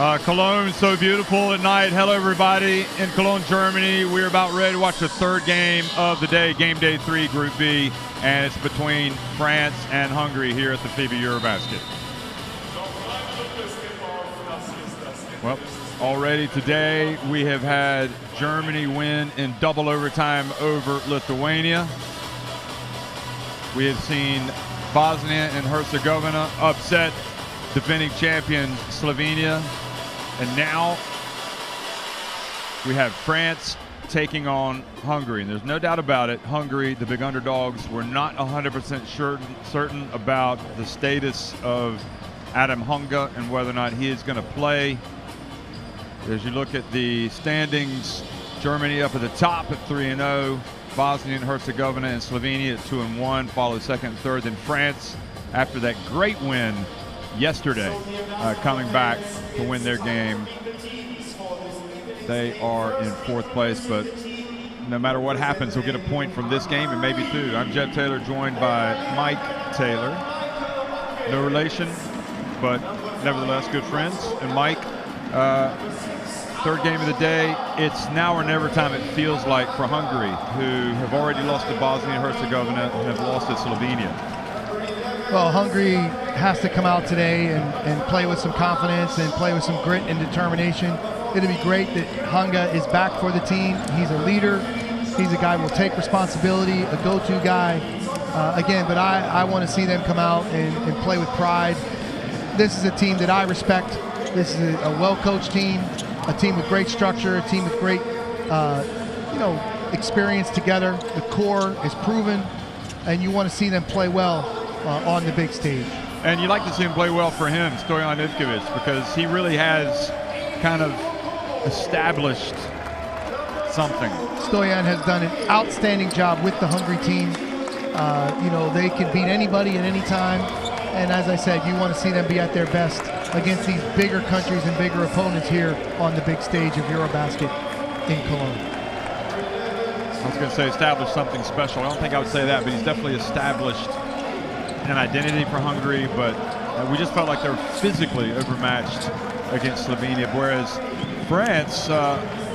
Cologne, so beautiful at night. Hello, everybody in Cologne, Germany. We're about ready to watch the third game of the day, game day 3, Group B, and it's between France and Hungary here at the FIBA EuroBasket. Well, already today we have had Germany win in double overtime over Lithuania. We have seen Bosnia and Herzegovina upset defending champions Slovenia. And now we have France taking on Hungary. And there's no doubt about it, Hungary, the big underdogs, were not 100% certain about the status of Adam Hunga and whether or not he is going to play. As you look at the standings, Germany up at the top at 3-0. Bosnia and Herzegovina and Slovenia at 2-1, follow second and third. Then France, after that great win yesterday, coming back to win their game. They are in fourth place, but no matter what happens, they'll get a point from this game and maybe two. I'm Jeff Taylor, joined by Mike Taylor. No relation, but nevertheless good friends. And Mike, third game of the day, it's now or never time, it feels like, for Hungary, who have already lost to Bosnia and Herzegovina and have lost to Slovenia. Well, Hungary has to come out today and play with some confidence and play with some grit and determination. It'll be great that Hunga is back for the team. He's a leader. He's a guy who will take responsibility, a go-to guy. Again, but I want to see them come out and play with pride. This is a team that I respect. This is a well-coached team, a team with great structure, a team with great, experience together. The core is proven, and you want to see them play well on the big stage. And you like to see him play well for him, Stoyan Ivkovic, because he really has kind of established something. Stoyan has done an outstanding job with the Hungary team. They can beat anybody at any time. And as I said, you want to see them be at their best against these bigger countries and bigger opponents here on the big stage of EuroBasket in Cologne. I was going to say established something special. I don't think I would say that, but he's definitely established an identity for Hungary, but we just felt like they were physically overmatched against Slovenia, whereas France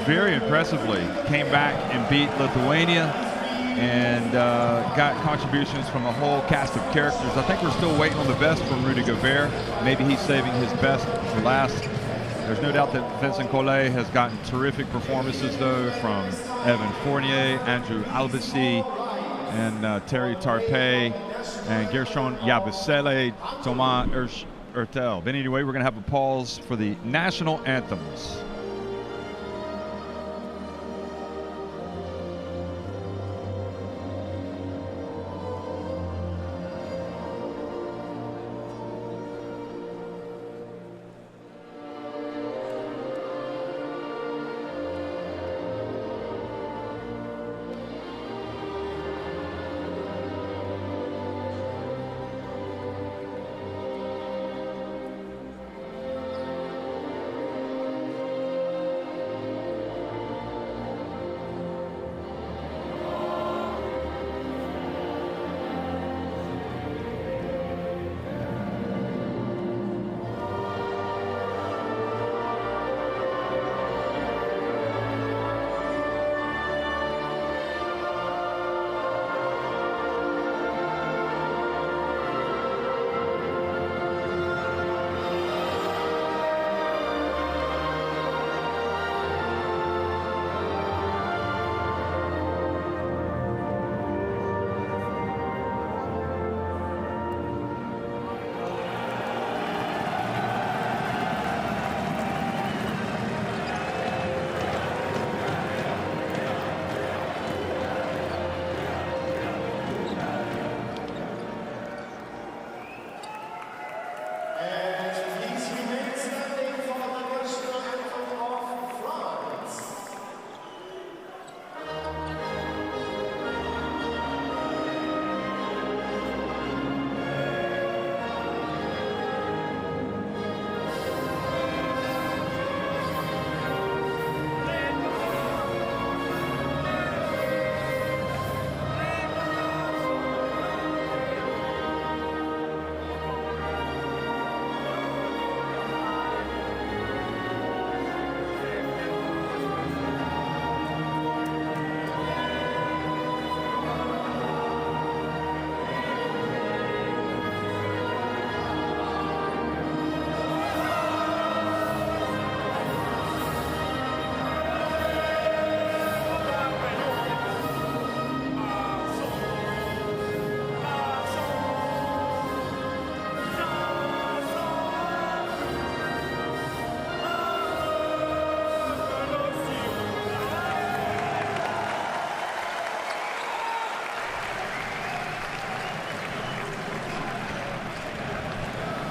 very impressively came back and beat Lithuania and got contributions from a whole cast of characters. I think we're still waiting on the best from Rudy Gobert. Maybe he's saving his best for last. There's no doubt that Vincent Collet has gotten terrific performances, though, from Evan Fournier, Andrew Albasi, and Terry Tarpey, and Gershon Yabusele, Thomas Ertel. But anyway, we're going to have a pause for the national anthems.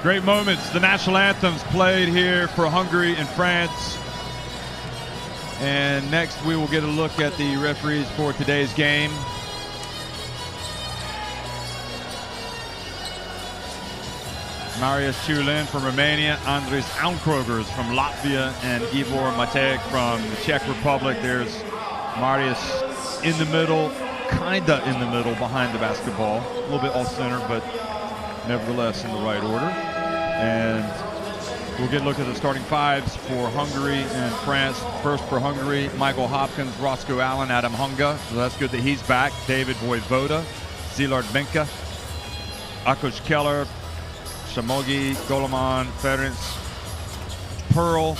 Great moments. The national anthems played here for Hungary and France. And next we will get a look at the referees for today's game. Marius Chulin from Romania, Andris Aunkrogers from Latvia, and Ivor Matejek from the Czech Republic. There's Marius in the middle, kinda in the middle behind the basketball. A little bit off center, but nevertheless in the right order. And we'll get a look at the starting fives for Hungary and France. First for Hungary, Michael Hopkins, Roscoe Allen, Adam Hunga. So that's good that he's back. David Voivoda, Szilard Benke, Akos Keller, Shamogi, Goloman, Ferenc, Pearl,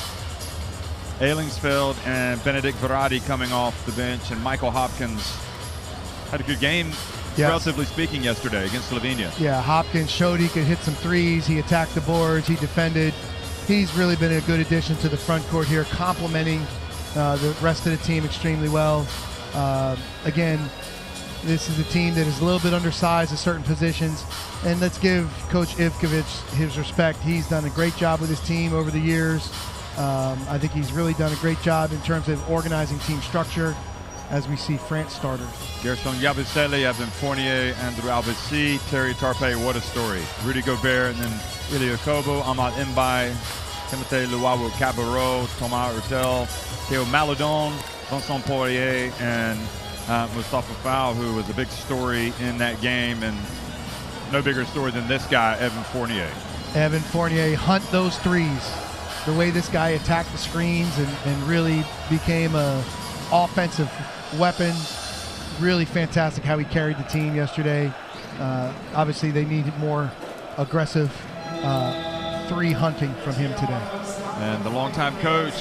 Ailingsfeld, and Benedict Verratti coming off the bench. And Michael Hopkins had a good game, yes, relatively speaking, yesterday against Slovenia. Yeah, Hopkins showed he could hit some threes. He attacked the boards. He defended. He's really been a good addition to the front court here, complementing the rest of the team extremely well. Again, this is a team that is a little bit undersized at certain positions, and let's give Coach Ivkovic his respect. He's done a great job with his team over the years. I think he's really done a great job in terms of organizing team structure as we see France starters. Gershon Yabusele, Evan Fournier, Andrew Albesi, Terry Tarpe, what a story. Rudy Gobert, and then Ilya Kobo, Ahmad Mbaye, Timothée Luawu Cabarro, Thomas Hurtel, Theo Maladon, Vincent Poirier, and Mustafa Fall, who was a big story in that game, and no bigger story than this guy, Evan Fournier. Evan Fournier, hunt those threes. The way this guy attacked the screens and really became a offensive weapon. Really fantastic how he carried the team yesterday. Obviously, they needed more aggressive three hunting from him today. And the longtime coach,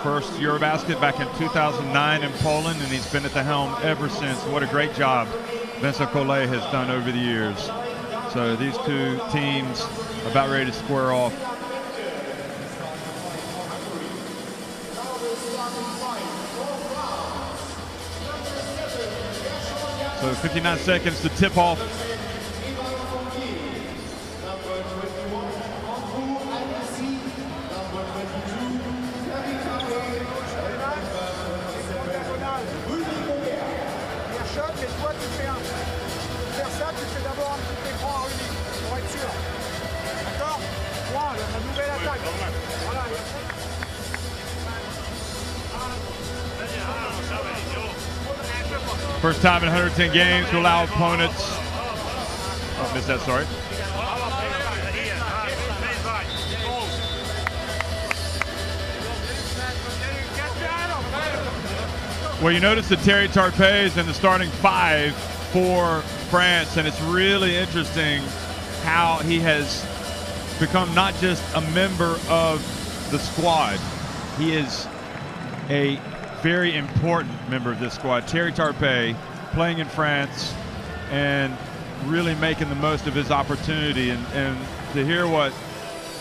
first EuroBasket back in 2009 in Poland, and he's been at the helm ever since. What a great job Vincent Collet has done over the years. So these two teams about ready to square off. So 59 seconds to tip off. First time in 110 games to allow opponents. Oh, missed that, sorry. Well, you notice that Terry Tarpe is in the starting five for France, and it's really interesting how he has become not just a member of the squad. He is a very important member of this squad. Terry Tarpe playing in France and really making the most of his opportunity. And to hear what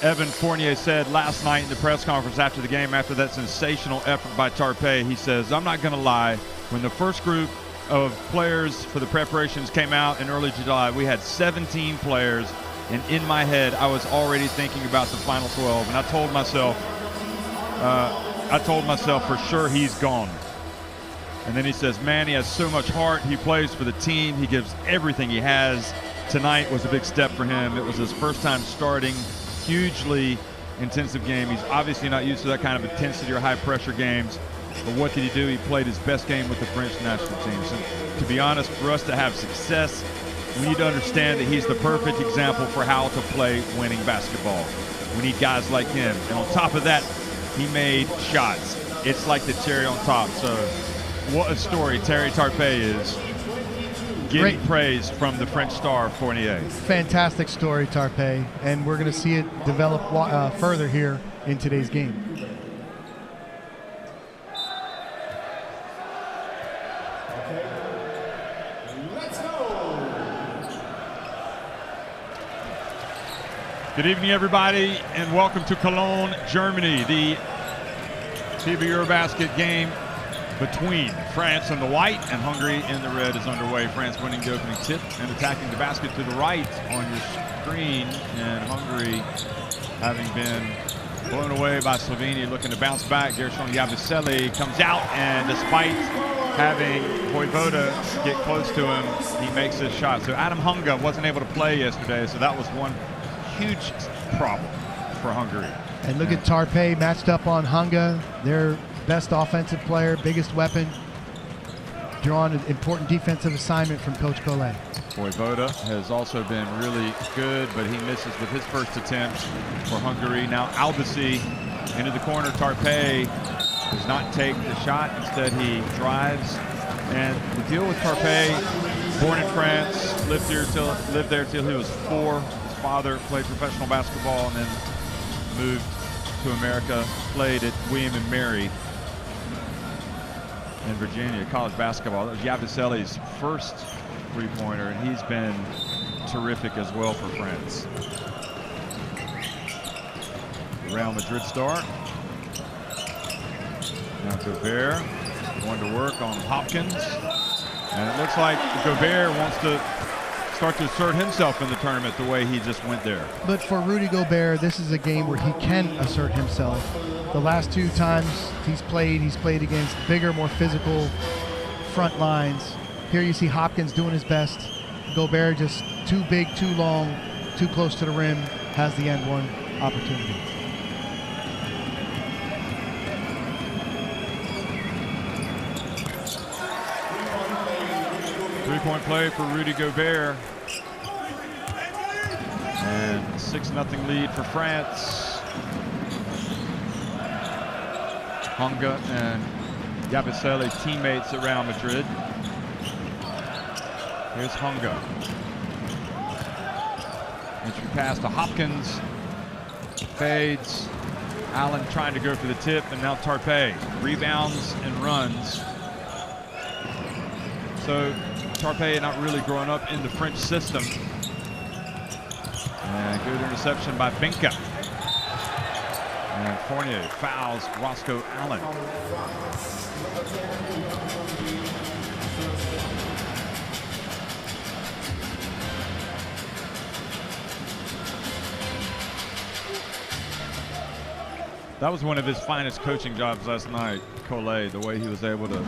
Evan Fournier said last night in the press conference after the game, after that sensational effort by Tarpe, he says, I'm not going to lie, when the first group of players for the preparations came out in early July, we had 17 players, and in my head I was already thinking about the final 12, and I told myself for sure he's gone. And then he says, man, he has so much heart. He plays for the team. He gives everything he has. Tonight was a big step for him. It was his first time starting hugely intensive game. He's obviously not used to that kind of intensity or high pressure games. But what did he do? He played his best game with the French national team. So to be honest, for us to have success, we need to understand that he's the perfect example for how to play winning basketball. We need guys like him. And on top of that, he made shots. It's like the cherry on top. So what a story Terry Tarpe is. Getting praise from the French star Fournier. Fantastic story, Tarpe, and we're going to see it develop further here in today's game. Good evening, everybody, and welcome to Cologne, Germany. The FIBA EuroBasket game between France in the white and Hungary in the red is underway. France winning the opening tip and attacking the basket to the right on your screen, and Hungary having been blown away by Slovenia, looking to bounce back. Gershon Yabusele comes out, and despite having Vojvoda get close to him, he makes his shot. So Adam Hunga wasn't able to play yesterday, so that was one huge problem for Hungary. And look at Tarpe matched up on Hunga, their best offensive player, biggest weapon, drawing an important defensive assignment from Coach Collet. Vojvoda has also been really good, but he misses with his first attempt for Hungary. Now Albasi into the corner. Tarpe does not take the shot. Instead, he drives. And the deal with Tarpe, born in France, lived there till he was 4. His father played professional basketball and then moved to America, played at William and Mary in Virginia, college basketball. That was Yabusele's first three-pointer, and he's been terrific as well for France. Real Madrid star. Now Gobert going to work on Hopkins. And it looks like Gobert wants to start to assert himself in the tournament the way he just went there. But for Rudy Gobert, this is a game where he can assert himself. The last 2 times he's played against bigger, more physical front lines. Here you see Hopkins doing his best. Gobert just too big, too long, too close to the rim, has the end one opportunity. Three-point play for Rudy Gobert. And 6-0 lead for France. Hunga and Yabusele teammates at Real Madrid. Here's Hunga. Entry pass to Hopkins. Fades. Allen trying to go for the tip, and now Tarpe rebounds and runs. So Tarpe not really growing up in the French system. And good interception by Binka. And Fournier fouls Roscoe Allen. That was one of his finest coaching jobs last night, Collet, the way he was able to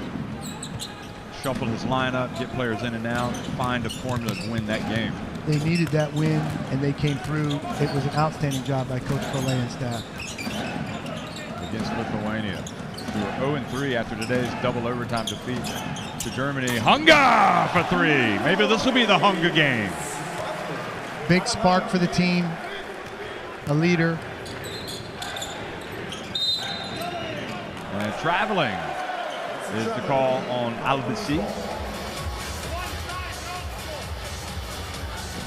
shuffle his lineup, get players in and out, find a formula to win that game. They needed that win, and they came through. It was an outstanding job by Coach Collet and staff. Against Lithuania, who were 0-3 after today's double overtime defeat to Germany. Hunga for 3. Maybe this will be the Hunga game. Big spark for the team, a leader. And traveling is the call on Albasi.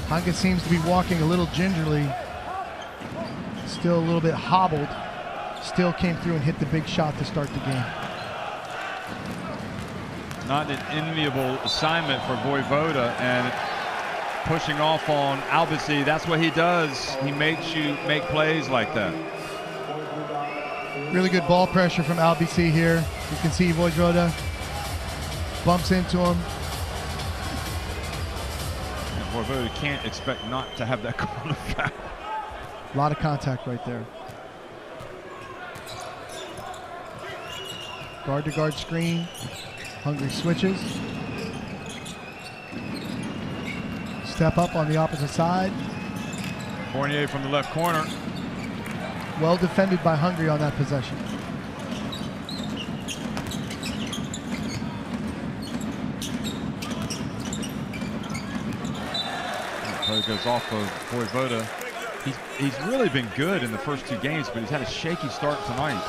Hunga seems to be walking a little gingerly, still a little bit hobbled. Still came through and hit the big shot to start the game. Not an enviable assignment for Vojvoda, and pushing off on Albasi. That's what he does. He makes you make plays like that. Really good ball pressure from Albasi here. You can see Vojvoda bumps into him. And Vojvoda can't expect not to have that call of foul. A lot of contact right there. Guard-to-guard screen. Hungary switches. Step up on the opposite side. Fournier from the left corner. Well defended by Hungary on that possession. Play goes off of Vojvoda. He's really been good in the first 2 games, but he's had a shaky start tonight.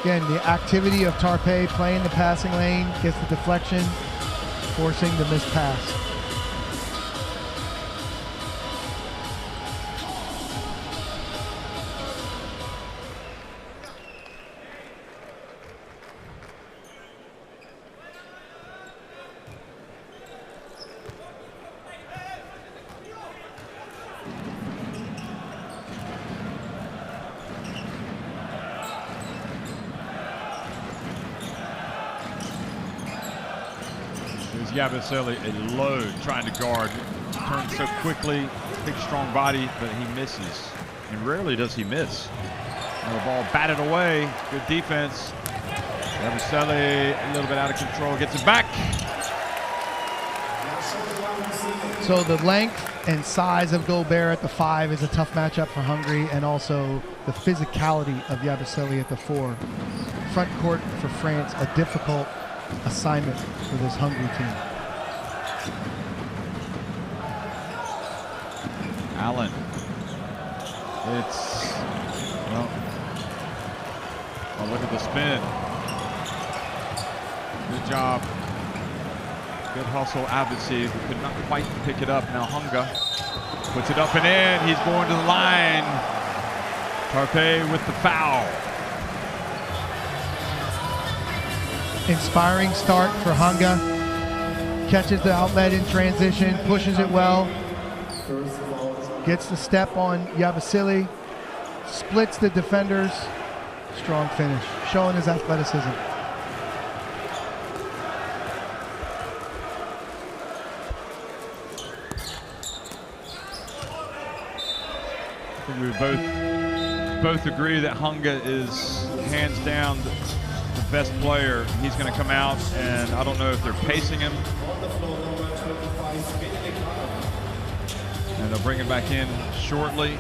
Again, the activity of Tarpe playing the passing lane, gets the deflection, forcing the missed pass. Is Yabusele a load trying to guard? Turns so quickly, big strong body, but he misses. And rarely does he miss. And the ball batted away. Good defense. Yabusele a little bit out of control, gets it back. So the length and size of Gobert at the 5 is a tough matchup for Hungary, and also the physicality of Yabusele at the 4. Front court for France, a difficult assignment for this Hungary team. Allen. It's, well, look at the spin. Good job. Good hustle, Abasi, who could not quite pick it up. Now Hunga puts it up and in. He's going to the line. Tarpe with the foul. Inspiring start for Hunga. Catches the outlet in transition, pushes it well. Gets the step on Yabusele. Splits the defenders. Strong finish, showing his athleticism. I think we both agree that Hunga is hands down the best player. He's going to come out, and I don't know if they're pacing him. And they'll bring him back in shortly,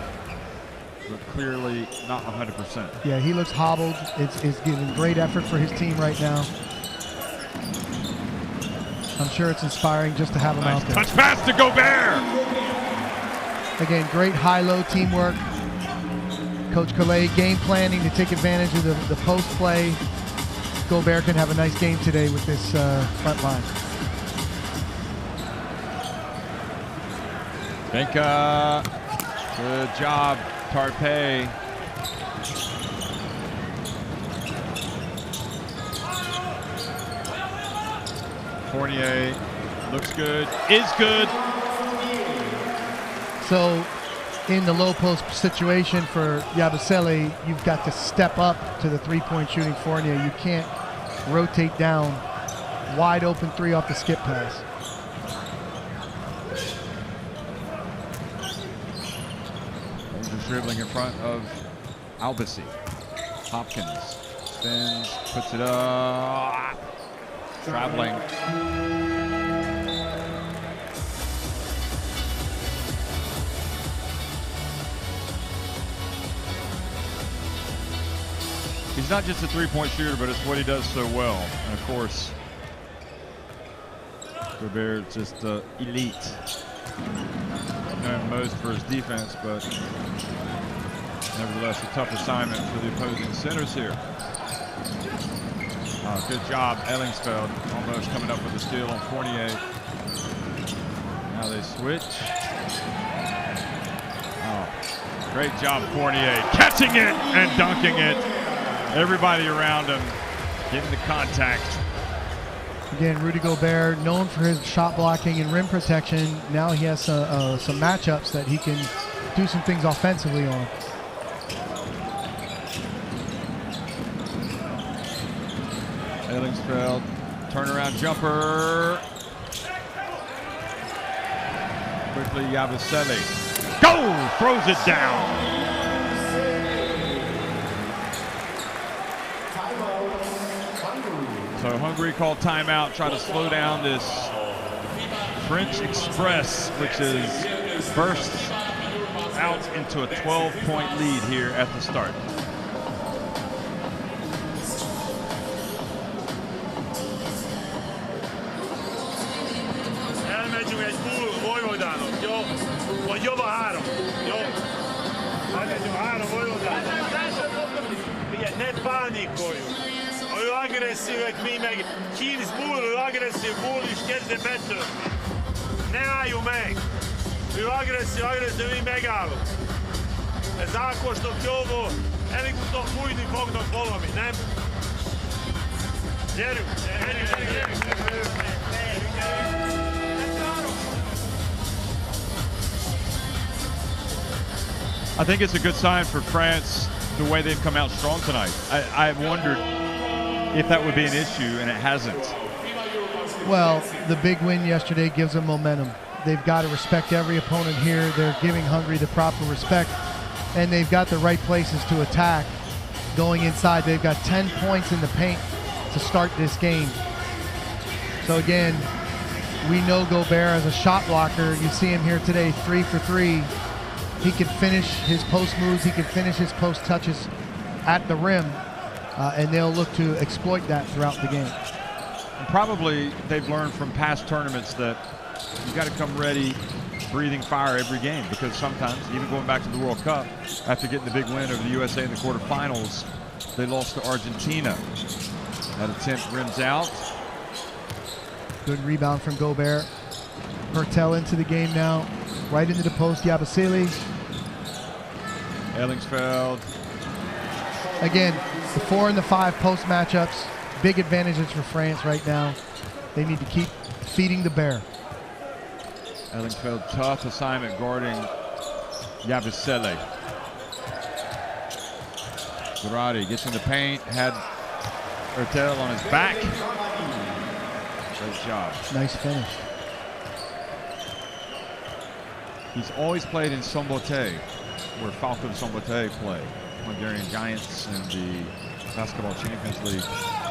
but clearly not 100%. Yeah, he looks hobbled. It's giving great effort for his team right now. I'm sure it's inspiring just to have him out there. Touch pass to Gobert! Again, great high-low teamwork. Coach Calais game planning to take advantage of the post play. Gobert can have a nice game today with this front line. Benka, good job, Tarpe. Fournier looks good, is good. So in the low post situation for Yabusele, you've got to step up to the three-point shooting Fournier. You can't rotate down. Wide open 3 off the skip pass. Just dribbling in front of Albasi. Hopkins spins, puts it up, traveling. He's not just a three-point shooter, but it's what he does so well. And of course, Gobert is just elite. Known most for his defense, but nevertheless a tough assignment for the opposing centers here. Good job, Ellingsfeld, almost coming up with a steal on Fournier. Now they switch. Oh, great job, Fournier, catching it and dunking it. Everybody around him getting the contact. Again, Rudy Gobert, known for his shot blocking and rim protection. Now he has some matchups that he can do some things offensively on. Ellingsfeld, turnaround jumper. Quickly, Yabusele. Go! Throws it down. So Hungary called timeout, try to slow down this French Express, which is burst out into a 12-point lead here at the start. Elmegyünk egy full Vojvodánon, jó? Vagy jobb a 3, jó? Elmegyünk 3 Vojvodánon. Figyelj, ne pánikoljunk. Ő agresszívek, mi meg Kínz Bull, ő agresszív Bull is kezdve betörni. Ne álljunk meg! Ő agresszív, mi megállunk. Ez Ákosnak jó volt, előbb-utóbb fújni fognak valami, nem? Gyerünk! I think it's a good sign for France the way they've come out strong tonight. I wondered if that would be an issue, and it hasn't. Well, the big win yesterday gives them momentum. They've got to respect every opponent here. They're giving Hungary the proper respect, and they've got the right places to attack. Going inside, they've got 10 points in the paint to start this game. So again, we know Gobert as a shot blocker. You see him here today, 3 for 3. He can finish his post moves. He can finish his post touches at the rim, and they'll look to exploit that throughout the game. And probably they've learned from past tournaments that you've got to come ready, breathing fire every game, because sometimes, even going back to the World Cup, after getting the big win over the USA in the quarterfinals, they lost to Argentina. That attempt rims out. Good rebound from Gobert. Hertel into the game now. Right into the post, Yabusele. Ellingsfeld. Again, the 4 and the 5 post matchups. Big advantages for France right now. They need to keep feeding the bear. Ellingsfeld, tough assignment guarding Yabusele. Zarate gets in the paint, had Hertel on his back. Great job. Nice finish. He's always played in Sombote, where Falco Sombote play. Hungarian Giants in the Basketball Champions League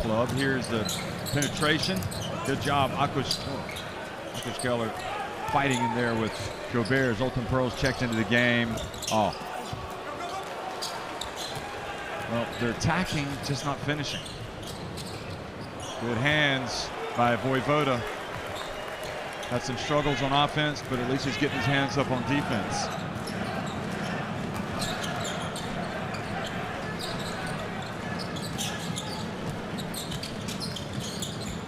club. Here's the penetration. Good job, Akush Keller fighting in there with Gobert. Zoltan Pearls checked into the game. Oh. Well, they're attacking, just not finishing. Good hands by Voivoda. Had some struggles on offense, but at least he's getting his hands up on defense.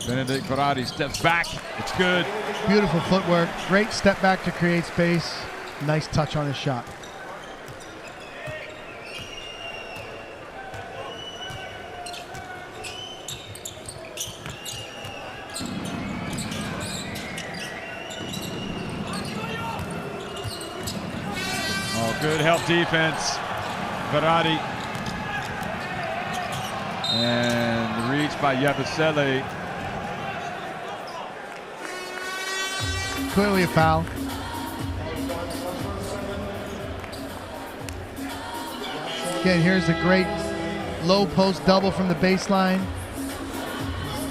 Benedict Verratti steps back. It's good. Beautiful footwork. Great step back to create space. Nice touch on his shot. Good help defense. Verratti. And the reach by Yabusele. Clearly a foul. Again, here's a great low post double from the baseline.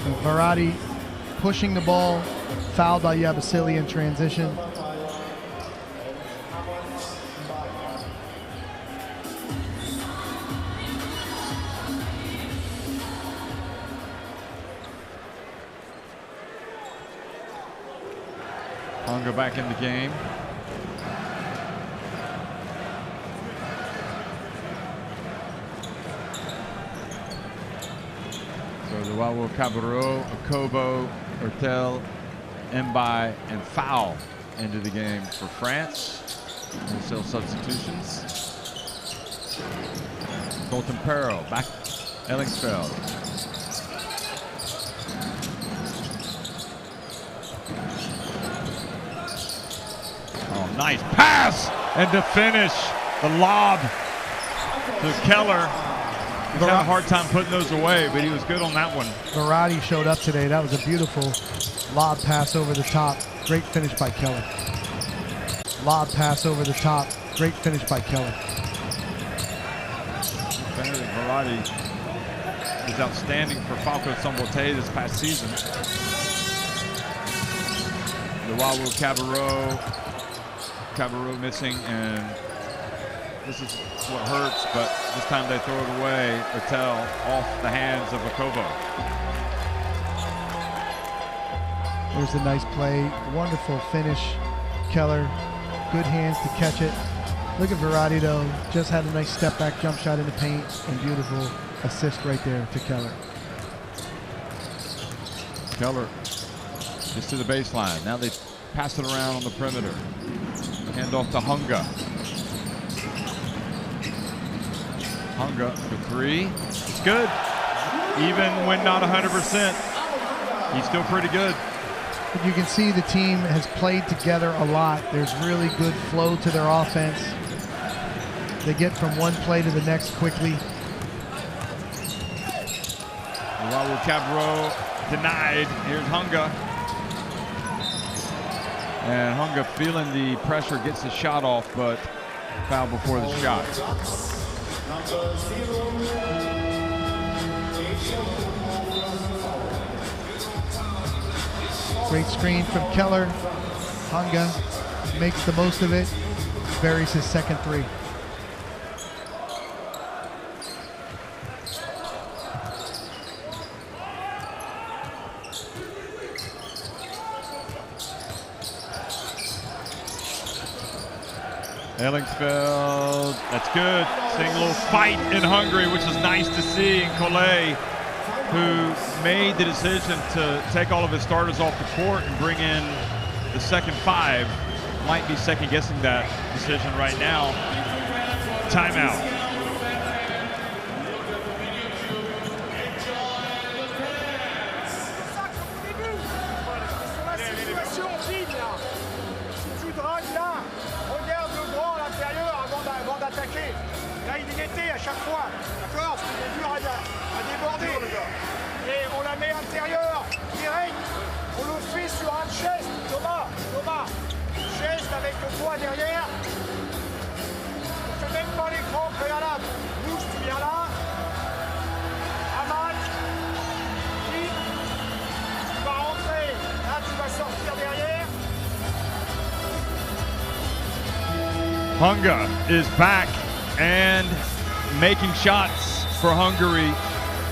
And Verratti pushing the ball. Fouled by Yabusele in transition. Hunger back in the game. So the Wawo Cabarro, Akobo, Hertel, Mbai, and Foul into the game for France. Wholesale substitutions. Zoltan Pearl back. Ellingsfeld. Oh, nice pass, and to finish, the lob to Keller. He's had a hard time putting those away, but he was good on that one. Verratti showed up today. That was a beautiful lob pass over the top. Great finish by Keller. Lob pass over the top. Great finish by Keller. Benedict Verratti is outstanding for Falco Sombote this past season. The Wawu Cabarro missing, and this is what hurts, but this time they throw it away. Hertel off the hands of Akobo. There's a nice play. Wonderful finish. Keller, good hands to catch it. Look at Verratti though. Just had a nice step back jump shot in the paint, and beautiful assist right there to Keller. Keller just to the baseline. Now they pass it around on the perimeter. Hand off to Hunga. Hunga for three. It's good. Even when not 100%, he's still pretty good. But you can see the team has played together a lot. There's really good flow to their offense. They get from one play to the next quickly. Raul Cabrera denied. Here's Hunga. And Hungary feeling the pressure, gets the shot off, but foul before the shot. Great screen from Keller. Hungary makes the most of it, buries his second three. Ellingsfeld, that's good. Seeing a little fight in Hungary, which is nice to see. And Collet, who made the decision to take all of his starters off the court and bring in the second five, might be second guessing that decision right now. Timeout. Là, il est guetté à chaque fois, d'accord? Parce qu'il est dur à déborder. Et on la met intérieure, direct. On le fait sur un chest. Thomas, chest avec le poids derrière. On ne fait même pas l'écran préalable. Bouge, tu viens là. Amal. Tu vas rentrer. Là, tu vas sortir derrière. Hungary is back and making shots for Hungary.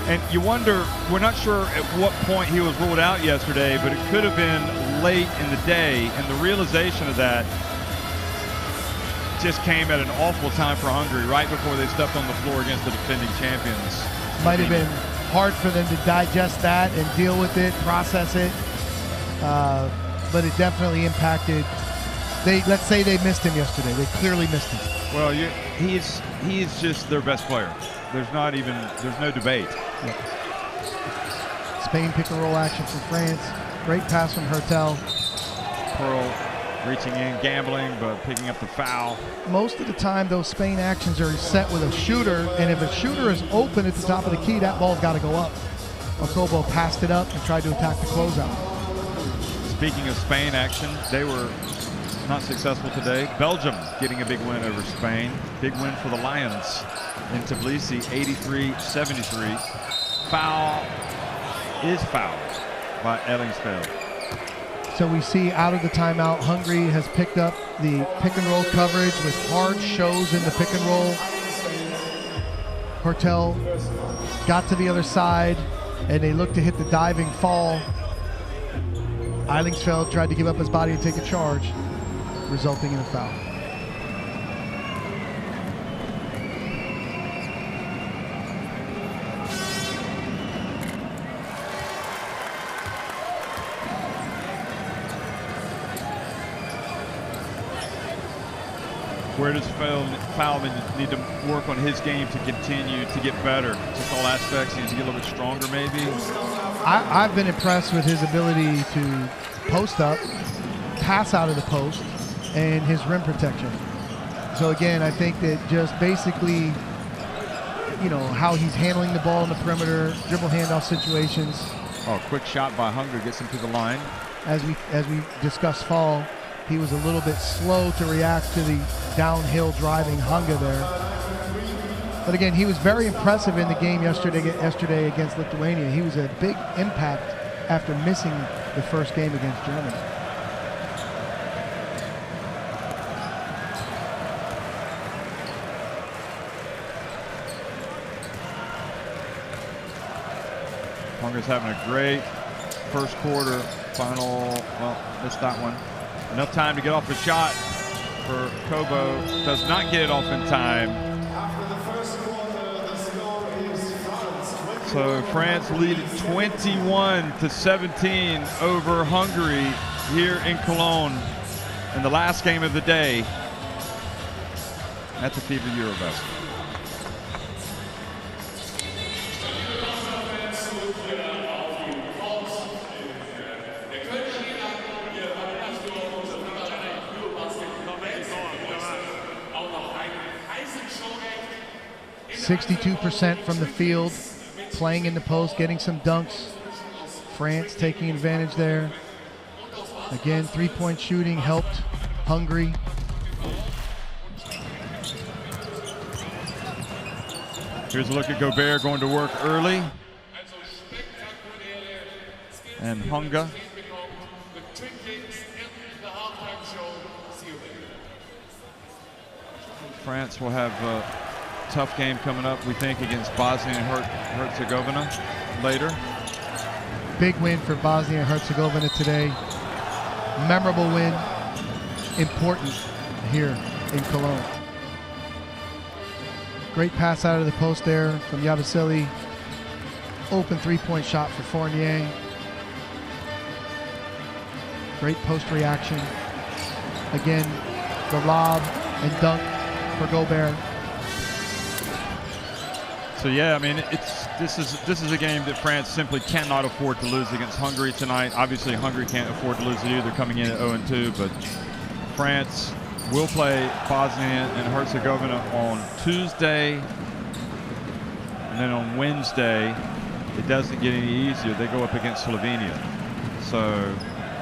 And you wonder, we're not sure at what point he was ruled out yesterday, but it could have been late in the day. And the realization of that just came at an awful time for Hungary, right before they stepped on the floor against the defending champions. Might have been hard for them to digest that and deal with it, process it. But it definitely impacted. Let's say they missed him yesterday. They clearly missed him. Well, he's just their best player. There's no debate. Yep. Spain pick and roll action from France. Great pass from Hertel. Pearl reaching in, gambling, but picking up the foul. Most of the time, those Spain actions are set with a shooter, and if a shooter is open at the top of the key, that ball's got to go up. Okobo passed it up and tried to attack the closeout. Speaking of Spain action, they were not successful today. Belgium getting a big win over Spain. Big win for the Lions in Tbilisi, 83-73. Foul is fouled by Ellingsfeld. So we see out of the timeout, Hungary has picked up the pick and roll coverage with hard shows in the pick and roll. Hertel got to the other side, and they looked to hit the diving fall. Eilingsfeld tried to give up his body and take a charge, resulting in a foul. Where does Foulman need to work on his game to continue to get better? Just all aspects, he needs to get a little bit stronger maybe? I've been impressed with his ability to post up, pass out of the post, and his rim protection. So again, I think that just basically, you know, how he's handling the ball in the perimeter, dribble handoff situations. Oh, quick shot by Hungary gets him to the line. As we discussed fall, he was a little bit slow to react to the downhill driving Hungary there. But again, he was very impressive in the game yesterday against Lithuania. He was a big impact after missing the first game against Germany. Hungary's having a great first quarter. Missed that one. Enough time to get off the shot for Kobo. Does not get it off in time. So France lead 21-17 over Hungary here in Cologne in the last game of the day at the FIBA EuroBasket. .62% from the field, playing in the post, getting some dunks. France taking advantage there. Again, three-point shooting helped Hungary. Here's a look at Gobert going to work early. And Hungary. France will have a tough game coming up, we think, against Bosnia and Herzegovina later. Big win for Bosnia and Herzegovina today. Memorable win, important here in Cologne. Great pass out of the post there from Yabusele. Open three-point shot for Fournier. Great post reaction. Again, the lob and dunk for Gobert. So yeah, I mean, this is a game that France simply cannot afford to lose against Hungary tonight. Obviously, Hungary can't afford to lose it either, coming in at 0-2. But France will play Bosnia and Herzegovina on Tuesday, and then on Wednesday, it doesn't get any easier. They go up against Slovenia. So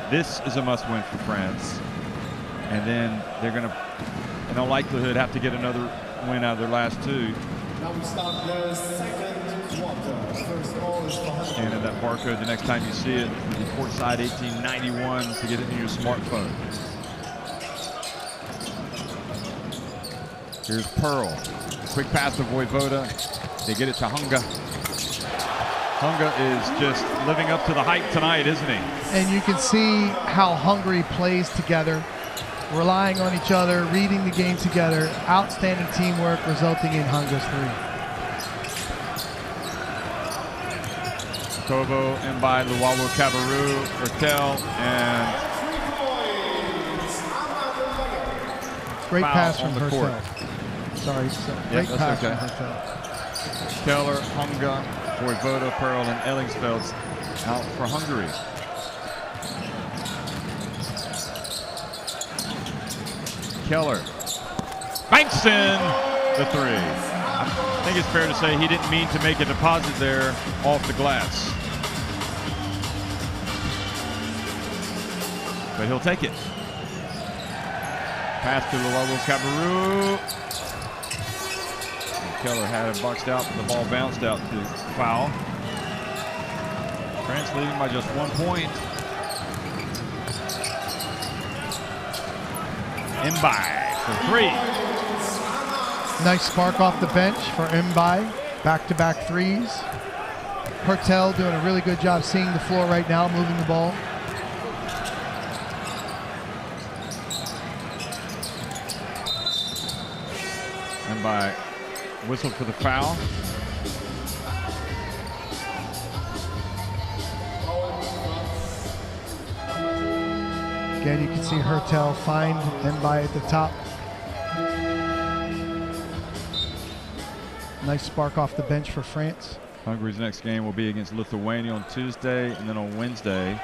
this is a must-win for France, and then they're going to, in all likelihood, have to get another win out of their last two. Now we start the second quarter. First ball is for Hungary. Scan in that barcode the next time you see it. Report side 1891 to get it in your smartphone. Here's Pearl. Quick pass to Vojvoda. They get it to Hungary. Hungary is just living up to the hype tonight, isn't he? And you can see how Hungary plays together, relying on each other, reading the game together. Outstanding teamwork resulting in Hungary's three. Kobo in by Luwawu Kabaru, Ertel, and great foul pass on from the court. Hertel. Sorry, Yep, great that's pass okay. from Hertel. Keller, Hungary, Vojvoda, Pearl, and Ellingsfeld out for Hungary. Keller banks in the three. I think it's fair to say he didn't mean to make a deposit there off the glass, but he'll take it. Pass to Luwawu Kabaru. Keller had it boxed out, but the ball bounced out to foul. France leading by just 1 point. Mbai for three. Nice spark off the bench for Mbai. Back-to-back threes. Hertel doing a really good job seeing the floor right now, moving the ball. Mbai whistled for the foul. Again, you can see Hertel find Mbai at the top. Nice spark off the bench for France. Hungary's next game will be against Lithuania on Tuesday, and then on Wednesday,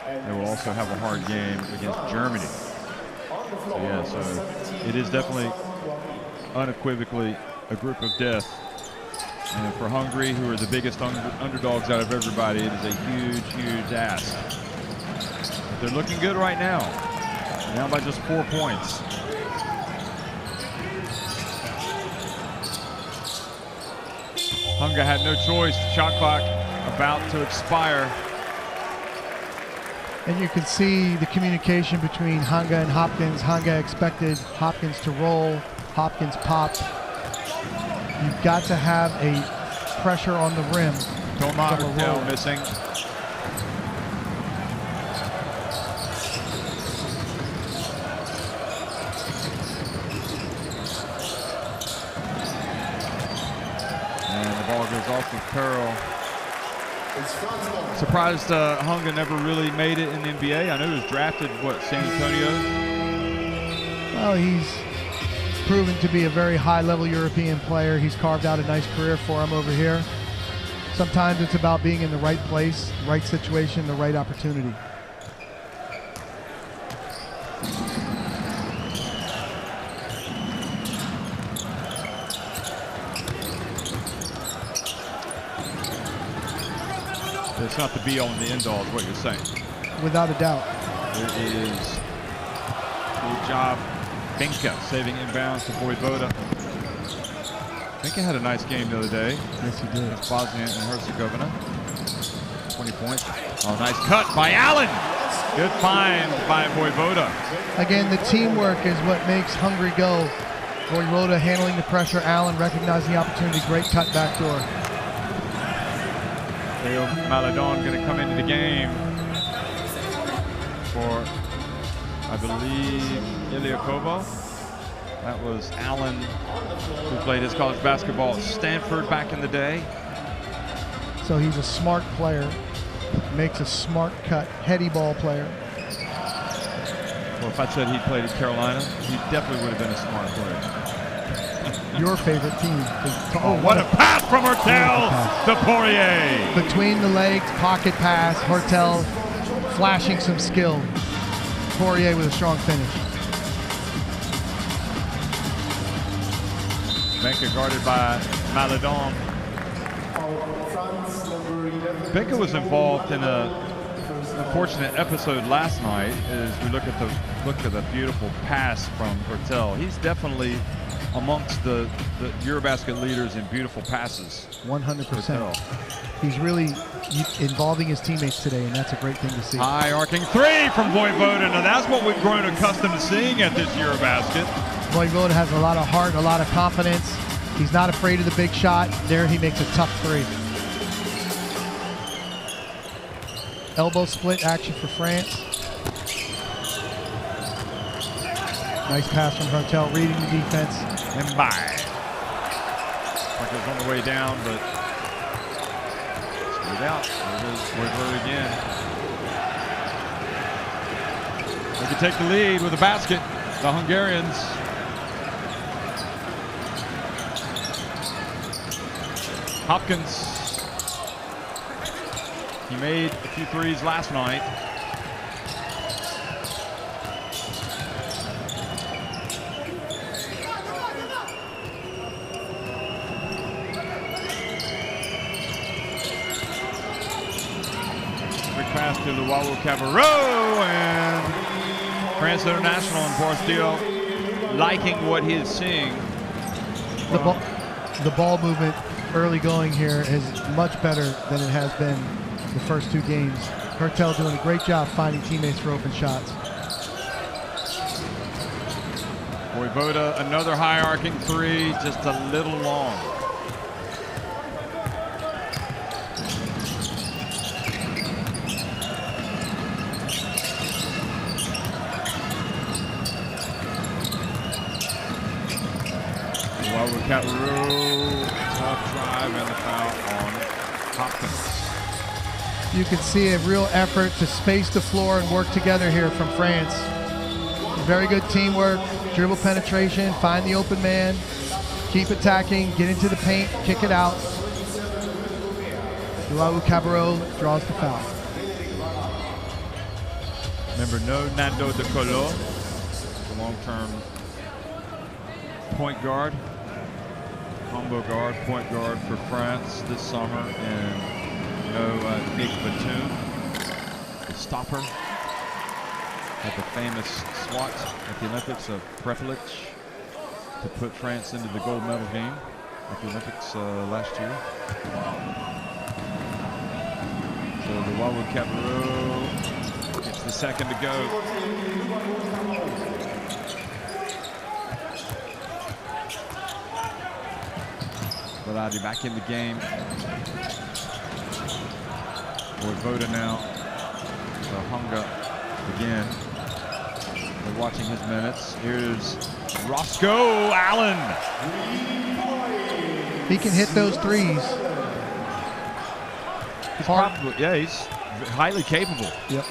they will also have a hard game against Germany. So yeah, so it is definitely unequivocally a group of death. And for Hungary, who are the biggest underdogs out of everybody, it is a huge, huge ask. They're looking good right now. Down by just 4 points. Hungary had no choice. The shot clock about to expire. And you can see the communication between Hanga and Hopkins. Hanga expected Hopkins to roll. Hopkins popped. You've got to have a pressure on the rim. Thomas Hertel missing. Goes off with Pearl. Surprised Hungary never really made it in the NBA. I know he was drafted, what, San Antonio? Well, he's proven to be a very high-level European player. He's carved out a nice career for him over here. Sometimes it's about being in the right place, right situation, the right opportunity. It's not the be-all and the end-all is what you're saying. without a doubt. It is good job. Benka saving inbounds to Vojvoda. Benka had a nice game the other day. Yes, he did. Against Bosnia and Herzegovina. 20 points. Oh, nice cut by Allen. Good find by Vojvoda. Again, the teamwork is what makes Hungary go. Vojvoda handling the pressure. Allen recognizing the opportunity. Great cut back door. Theo Maledon going to come into the game for, I believe, Ilyakovo. That was Allen, who played his college basketball at Stanford back in the day. So he's a smart player, makes a smart cut, heady ball player. Well, if I said he played at Carolina, he definitely would have been a smart player. Your favorite team. Oh, what a pass from Hertel to Poirier. Between the legs, pocket pass, Hertel flashing some skill. Poirier with a strong finish. Benka guarded by Maledon. Benka was involved in a unfortunate episode last night as we look at the beautiful pass from Hertel. He's definitely amongst the EuroBasket leaders in beautiful passes. 100%. He's really involving his teammates today, and that's a great thing to see. High arcing three from Vojvoda. Now that's what we've grown accustomed to seeing at this EuroBasket. Vojvoda has a lot of heart, a lot of confidence. He's not afraid of the big shot. There he makes a tough three. Elbow split action for France. Nice pass from Hertel, reading the defense. And by. Like it was on the way down, but straight out. There it is, Vojvoda again. They can take the lead with a basket, the Hungarians. Hopkins. He made a few threes last night. Quick pass to Luau Cabarro, and France International and Portillo liking what he is seeing. The ball movement early going here is much better than it has been the first two games. Hertel doing a great job finding teammates for open shots. Vojvoda, another high arcing three, just a little long. Tough drive and the foul on Hopkins. You can see a real effort to space the floor and work together here from France. Very good teamwork, dribble penetration, find the open man, keep attacking, get into the paint, kick it out. Luau Cabarro draws the foul. Remember, no Nando De Colo, the long-term point guard, combo guard, point guard for France this summer, and no Nick Batum, the stopper, had the famous swat at the Olympics of Prepelic to put France into the gold medal game at the Olympics last year. So the Luau Cabarro gets the second to go. Beladi back in the game. Vojvoda now. So Hunga again. They're watching his minutes. Here's Roscoe Allen. He can hit those threes. He's highly capable. Yep.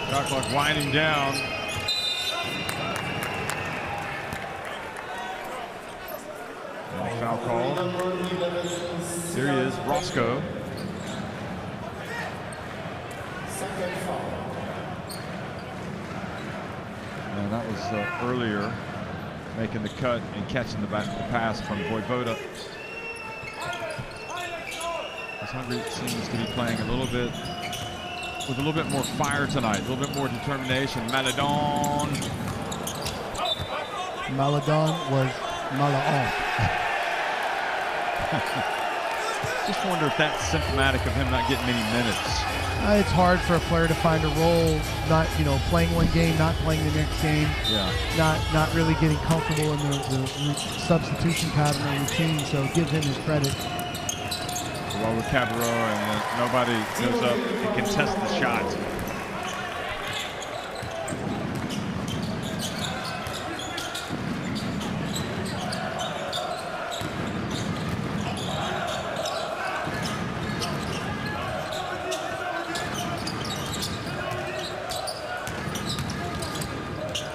Shot clock winding down. And a foul call. Here he is, Roscoe. And that was earlier. making the cut and catching the pass from Vojvoda. As Hungary seems to be playing a little bit with a little bit more fire tonight, a little bit more determination. Maledon. Maledon was Malaon. Just wonder if that's symptomatic of him not getting many minutes. It's hard for a player to find a role, not playing one game, not playing the next game, not really getting comfortable in the substitution pattern or routine. So give him his credit. Well, with Cabarro, and nobody goes up and contests the shot.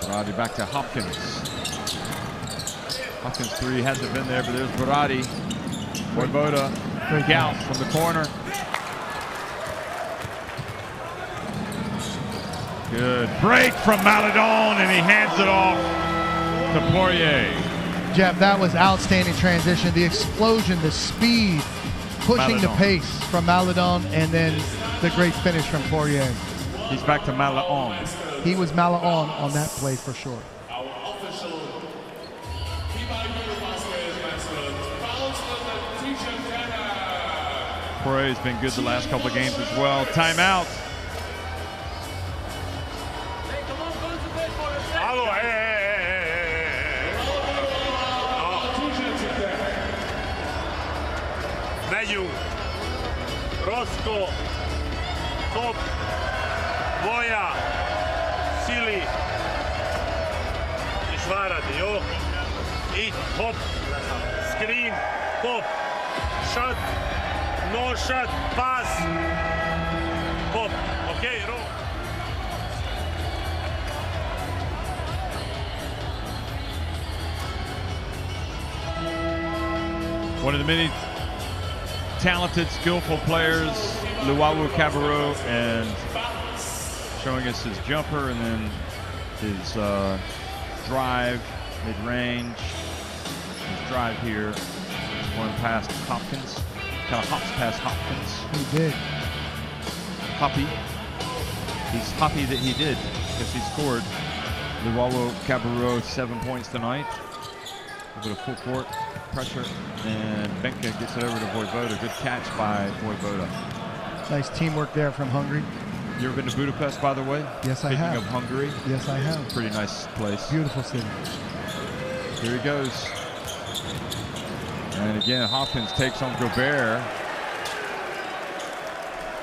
Barati back to Hopkins. Hopkins three hasn't been there, but there's Barati. Vojvoda. Out from the corner. Good break from Maledon, and he hands it off to Poirier. Jeff, that was outstanding transition. The explosion, the speed, pushing the pace from Maledon, and then the great finish from Poirier. He's back to Maledon. He was Maledon on that play for sure. Our official FIBA EuroBasket mascot, Poirier's been good the last couple of games as well. Timeout. Među Rosko, Top, Voja, Sili i Švaradi, jo? I hop, screen, pop, shot, no shot, pass, pop, okay, roll. One of the many talented, skillful players, Luwawu Cabarro, and showing us his jumper and then his drive, mid-range, his drive here, going past Hopkins, kind of hops past Hopkins. He did. Hoppy. He's hoppy that he did because he scored. Luwawu Cabarro 7 points tonight. A bit of full court pressure, and Benka gets it over to Vojvoda. Good catch by Vojvoda. Nice teamwork there from Hungary. You ever been to Budapest, by the way? Yes, I have. Speaking of Hungary. Yes, I have. Pretty nice place. Beautiful city. Here he goes. And again, Hopkins takes on Gobert.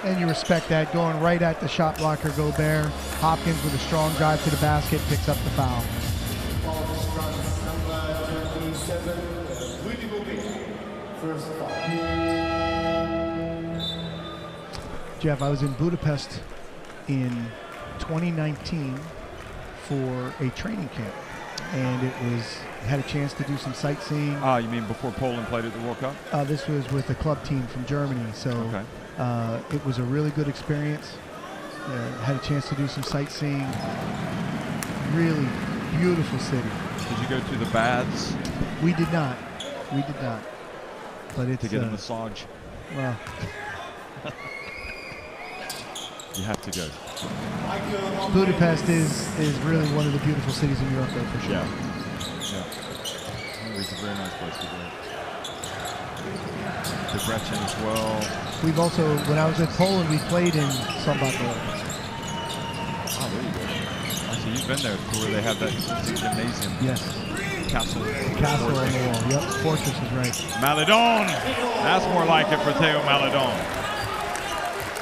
And you respect that, going right at the shot blocker, Gobert. Hopkins with a strong drive to the basket, picks up the foul. Jeff, I was in Budapest in 2019 for a training camp, and had a chance to do some sightseeing. You mean before Poland played at the World Cup? This was with a club team from Germany, so it was a really good experience. Had a chance to do some sightseeing. Really beautiful city. Did you go to the baths? We did not. We did not. But it's to get a massage. Well, you have to go. Budapest is really one of the beautiful cities in Europe, though, for sure. Yeah. It's a very nice place to go. Debrecen as well. We've also, when I was in Poland, we played in Sambatow. Oh, there you go. So you've been there to where they have that gymnasium. Yes. Castle. Castle on the wall. Yep, Fortress is right. Maledon. That's more like it for Theo Maledon.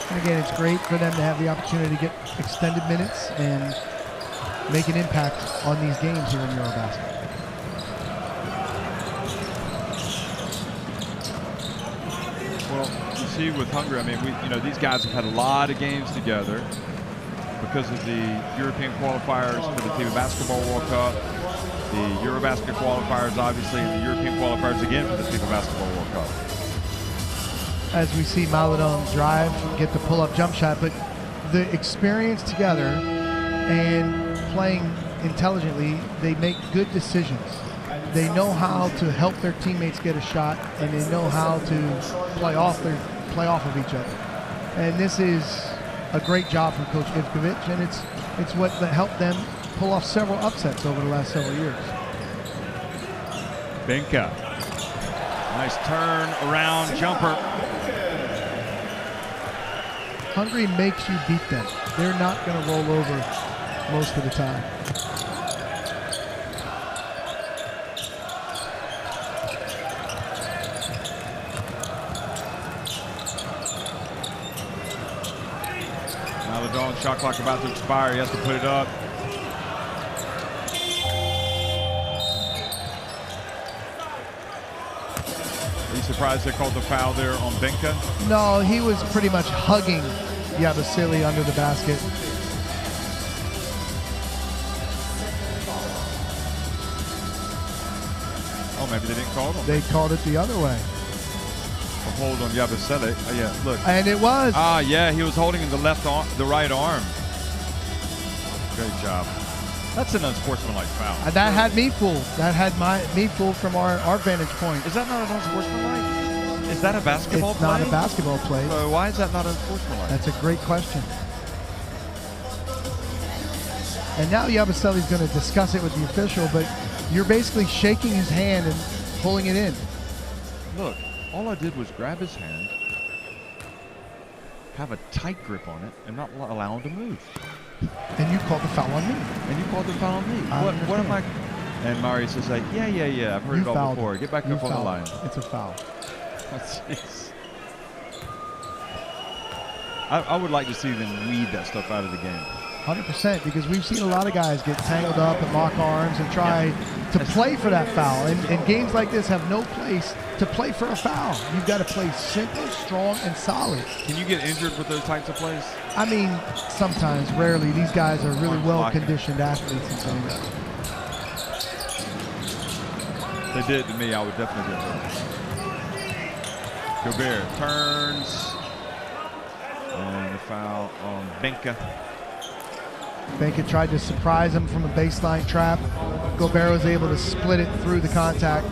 And again, it's great for them to have the opportunity to get extended minutes and make an impact on these games here in EuroBasket. Well, you see with Hungary, I mean, these guys have had a lot of games together because of the European qualifiers for the FIBA Basketball World Cup, the EuroBasket qualifiers, obviously, and the European qualifiers again for the FIBA Basketball World Cup. As we see Maledon drive, get the pull-up jump shot, but the experience together and playing intelligently. They make good decisions. They know how to help their teammates get a shot, and they know how to play off of each other. And this is a great job from Coach Ivkovic, and it's what helped them pull off several upsets over the last several years. Benka. Nice turn around jumper. Hungary makes you beat them. They're not going to roll over most of the time. Now the Dawn shot clock about to expire. He has to put it up. Are you surprised they called the foul there on Benka? No, he was pretty much hugging Yabusele under the basket. Oh, maybe they didn't call him. They called it the other way. A hold on Yabusele. Oh, yeah, look. And it was. Ah, yeah, he was holding in the right arm. Great job. That's an unsportsmanlike foul. And that had me fooled. That had me fooled from our vantage point. Is that not an unsportsmanlike? Is that a basketball It's play? not a basketball play. Why is that not unsportsmanlike? That's a great question. And now Yabusele's going to discuss it with the official, but you're basically shaking his hand and pulling it in. Look, all I did was grab his hand, have a tight grip on it, and not allow him to move. And you called the foul on me. And you called the foul on me. What am I? And Marius is like, yeah. I've heard it all before. Get back up on the line. It's a foul. Jeez. I would like to see them weed that stuff out of the game. 100%, because we've seen a lot of guys get tangled up and lock arms and try to play for that foul. And games like this have no place to play for a foul. You've got to play simple, strong, and solid. Can you get injured with those types of plays? I mean, sometimes, rarely. These guys are really well-conditioned athletes. And if they did it to me, I would definitely get hurt. Gobert turns. And the foul on Benka. Benka tried to surprise him from a baseline trap. Gobert was able to split it through the contact.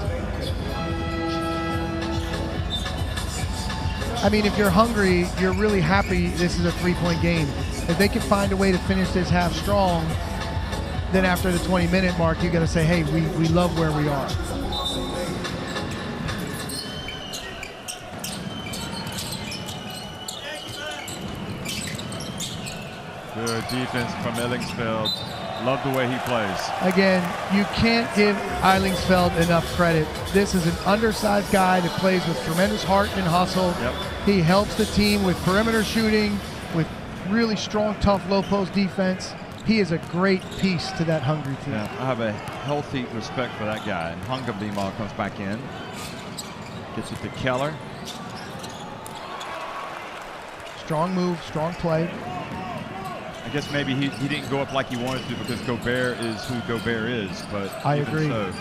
I mean, if you're hungry, you're really happy this is a three-point game. If they can find a way to finish this half strong, then after the 20-minute mark, you're going to say, hey, we love where we are. Good defense from Ellingsfeld. Love the way he plays. Again, you can't give Eilingsfeld enough credit. This is an undersized guy that plays with tremendous heart and hustle. Yep. He helps the team with perimeter shooting, with really strong, tough, low-post defense. He is a great piece to that Hungary team. Yeah, I have a healthy respect for that guy. And Hunga meanwhile comes back in. Gets it to Keller. Strong move, strong play. I guess maybe he didn't go up like he wanted to because Gobert is who Gobert is, but I even agree. So.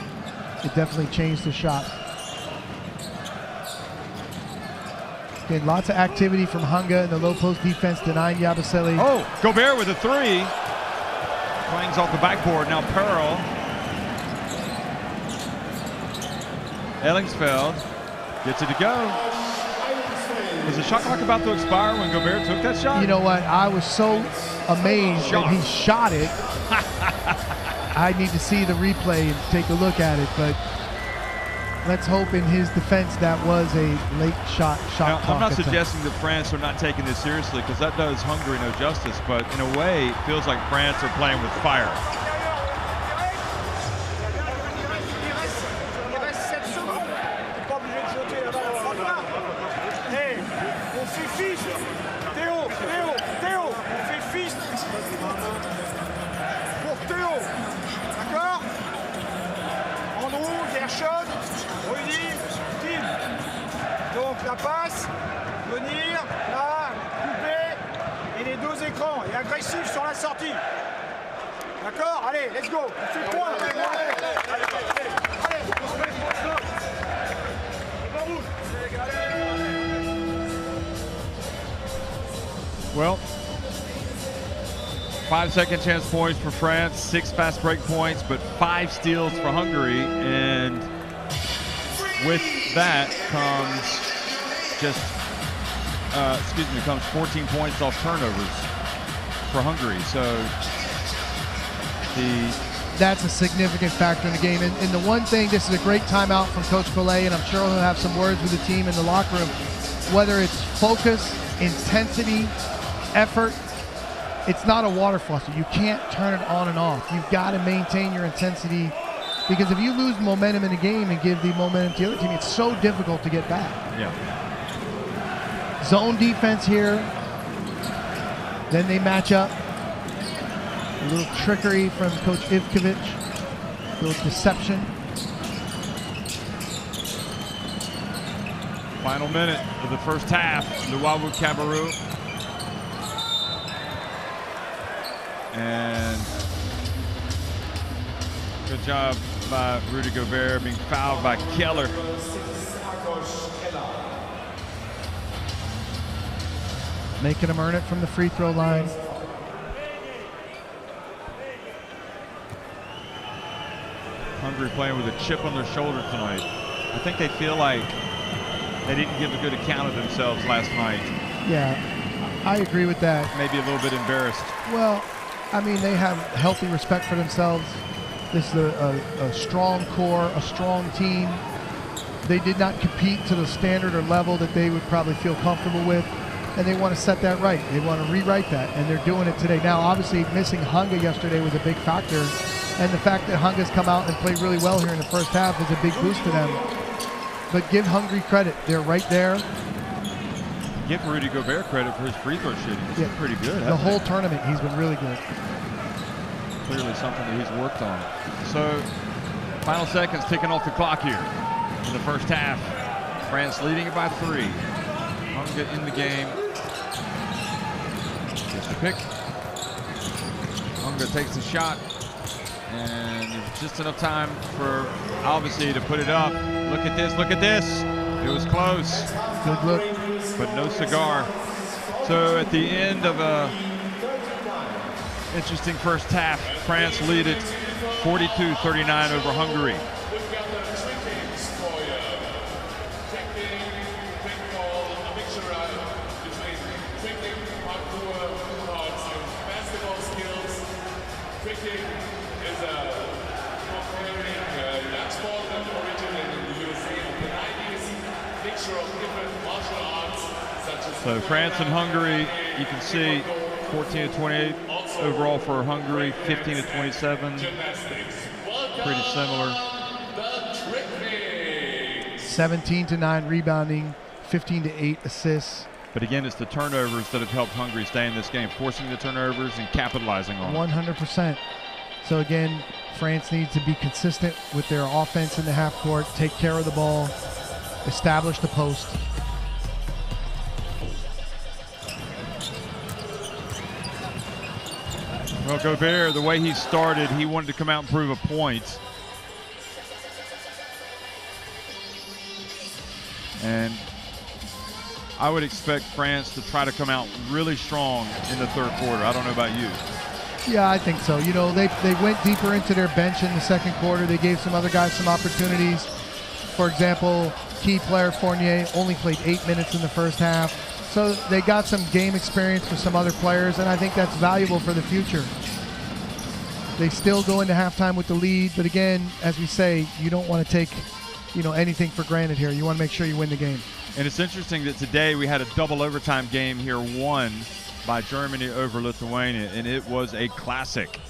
It definitely changed the shot. Again, lots of activity from Hunga in the low-post defense, denying Yabusele. Oh, Gobert with a three. Clangs off the backboard. Now Pearl. Ellingsfeld gets it to go. Was the shot clock about to expire when Gobert took that shot? You know what? I was so amazed that he shot it. I need to see the replay and take a look at it, but let's hope in his defense that was a late shot Now, I'm not attempt. suggesting that France are not taking this seriously because that does Hungary no justice, but in a way it feels like France are playing with fire. La passe, venir, là, couper, et les deux écrans, et agressif sur la sortie. D'accord? Allez, let's go. On fait point. Well, 5 second chance points for France, 6 fast break points, but 5 steals for Hungary. And with that comes comes 14 points off turnovers for Hungary. So that's a significant factor in the game. And the one thing, this is a great timeout from Coach Collet, and I'm sure he'll have some words with the team in the locker room. Whether it's focus, intensity, effort, it's not a water faucet. You can't turn it on and off. You've got to maintain your intensity, because if you lose momentum in a game and give the momentum to the other team, it's so difficult to get back. Yeah. Zone defense here. Then they match up. A little trickery from Coach Ivkovic. A little deception. Final minute of the first half. Luwawu Cabarrou. And good job by Rudy Gobert, being fouled by Keller. Making him earn it from the free throw line. Hungary playing with a chip on their shoulder tonight. I think they feel like they didn't give a good account of themselves last night. Yeah, I agree with that. Maybe a little bit embarrassed. Well, I mean, they have healthy respect for themselves. This is a strong core, a strong team. They did not compete to the standard or level that they would probably feel comfortable with, and they want to set that right. They want to rewrite that, and they're doing it today. Now, obviously, missing Hunga yesterday was a big factor, and the fact that Hunga's come out and played really well here in the first half is a big boost to them. But give Hungary credit. They're right there. Give Rudy Gobert credit for his free throw shooting. He's been pretty good. The whole tournament, he's been really good. Clearly something that he's worked on. So, final seconds ticking off the clock here in the first half. France leading it by 3. Hunga in the game. Gets the pick. Hunga takes the shot. And there's just enough time for obviously to put it up. Look at this, look at this. It was close. Good look. But no cigar. So at the end of a interesting first half, France lead it 42-39 over Hungary. So France and Hungary, you can see 14-28 overall for Hungary, 15-27. Pretty similar. 17-9 rebounding, 15-8 assists. But again, it's the turnovers that have helped Hungary stay in this game, forcing the turnovers and capitalizing on it. 100%. So again, France needs to be consistent with their offense in the half court, take care of the ball, establish the post. Well, Gobert, the way he started, he wanted to come out and prove a point. And I would expect France to try to come out really strong in the third quarter. I don't know about you. Yeah, I think so. You know, they went deeper into their bench in the second quarter. They gave some other guys some opportunities. For example, key player Fournier only played 8 minutes in the first half. So they got some game experience for some other players, and I think that's valuable for the future. They still go into halftime with the lead, but again, as we say, you don't want to take, anything for granted here. You want to make sure you win the game. And it's interesting that today we had a double overtime game here, won by Germany over Lithuania, and it was a classic.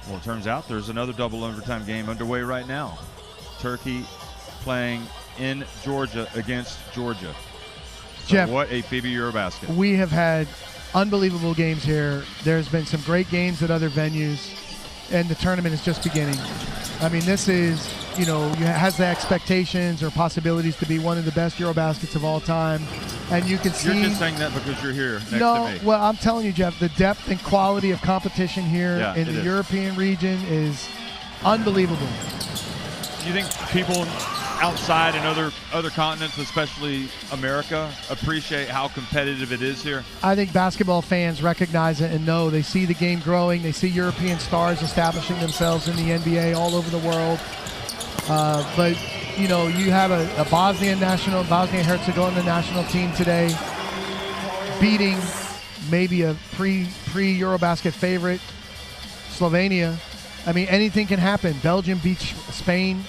Well, it turns out there's another double overtime game underway right now. Turkey playing in Georgia against Georgia. So Jeff, what a FIBA EuroBasket. We have had unbelievable games here. There's been some great games at other venues, and the tournament is just beginning. I mean, this is, has the expectations or possibilities to be one of the best EuroBaskets of all time. And you can see... You're just saying that because you're here next to me. No, well, I'm telling you, Jeff, the depth and quality of competition here in the European region is unbelievable. You think people outside in other continents, especially America, appreciate how competitive it is here? I think basketball fans recognize it and know. They see the game growing. They see European stars establishing themselves in the NBA all over the world. But you know, you have a Bosnia-Herzegovina national team today beating maybe a pre-EuroBasket favorite, Slovenia. I mean, anything can happen. Belgium beats Spain.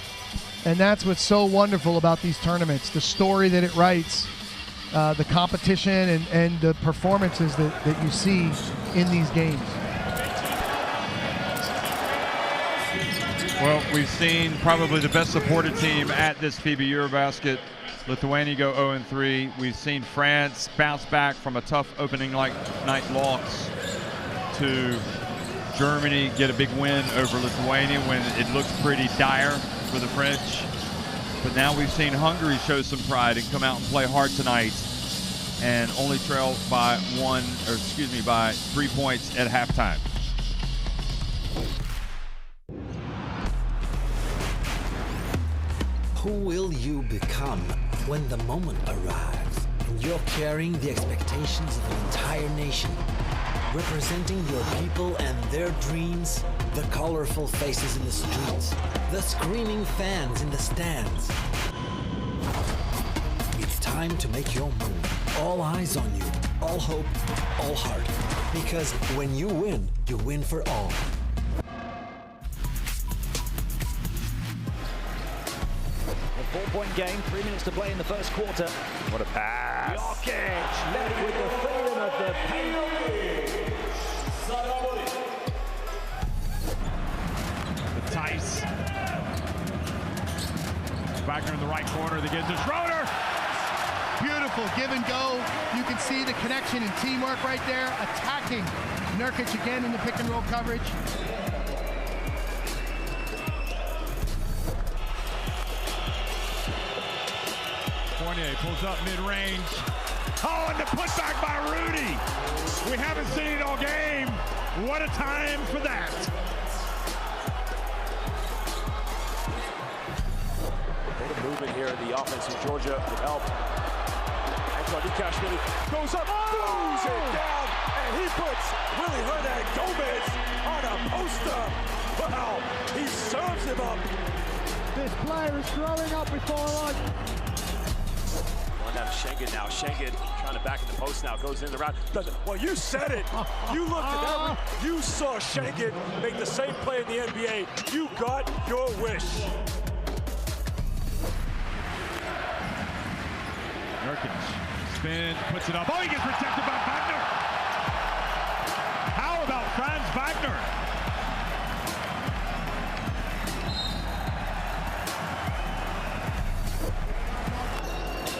And that's what's so wonderful about these tournaments, the story that it writes, the competition and the performances that you see in these games. Well, we've seen probably the best supported team at this FIBA EuroBasket. Lithuania go 0-3. We've seen France bounce back from a tough opening night loss to Germany get a big win over Lithuania when it looked pretty dire for the French. But now we've seen Hungary show some pride and come out and play hard tonight and only trail by 3 points at halftime. Who will you become when the moment arrives and you're carrying the expectations of an entire nation, representing your people and their dreams, the colorful faces in the streets, the screaming fans in the stands? It's time to make your move. All eyes on you, all hope, all heart. Because when you win for all. A 4-point game, 3 minutes to play in the first quarter. What a pass. Jokic left with the freedom of the paint. The Tice. Wagner in the right corner. They get to Schroeder. Beautiful give and go. You can see the connection and teamwork right there. Attacking Nurkic again in the pick and roll coverage. Fournier pulls up mid-range. Oh, and the putback by Rudy. We haven't seen it all game. What a time for that. A bit of movement here in the offense from Georgia with help. Nikashvili goes up, throws it down, and he puts Willie Hernan Gomez on a poster. Wow, he serves him up. This player is throwing up before us. Going down to Schengen now. Schengen trying to back in the post now. Goes in the round. Doesn't. Well, you said it. You looked at that. You saw Schengen make the same play in the NBA. You got your wish. Nurkic spins, puts it up. Oh, he gets protected by Wagner. How about Franz Wagner?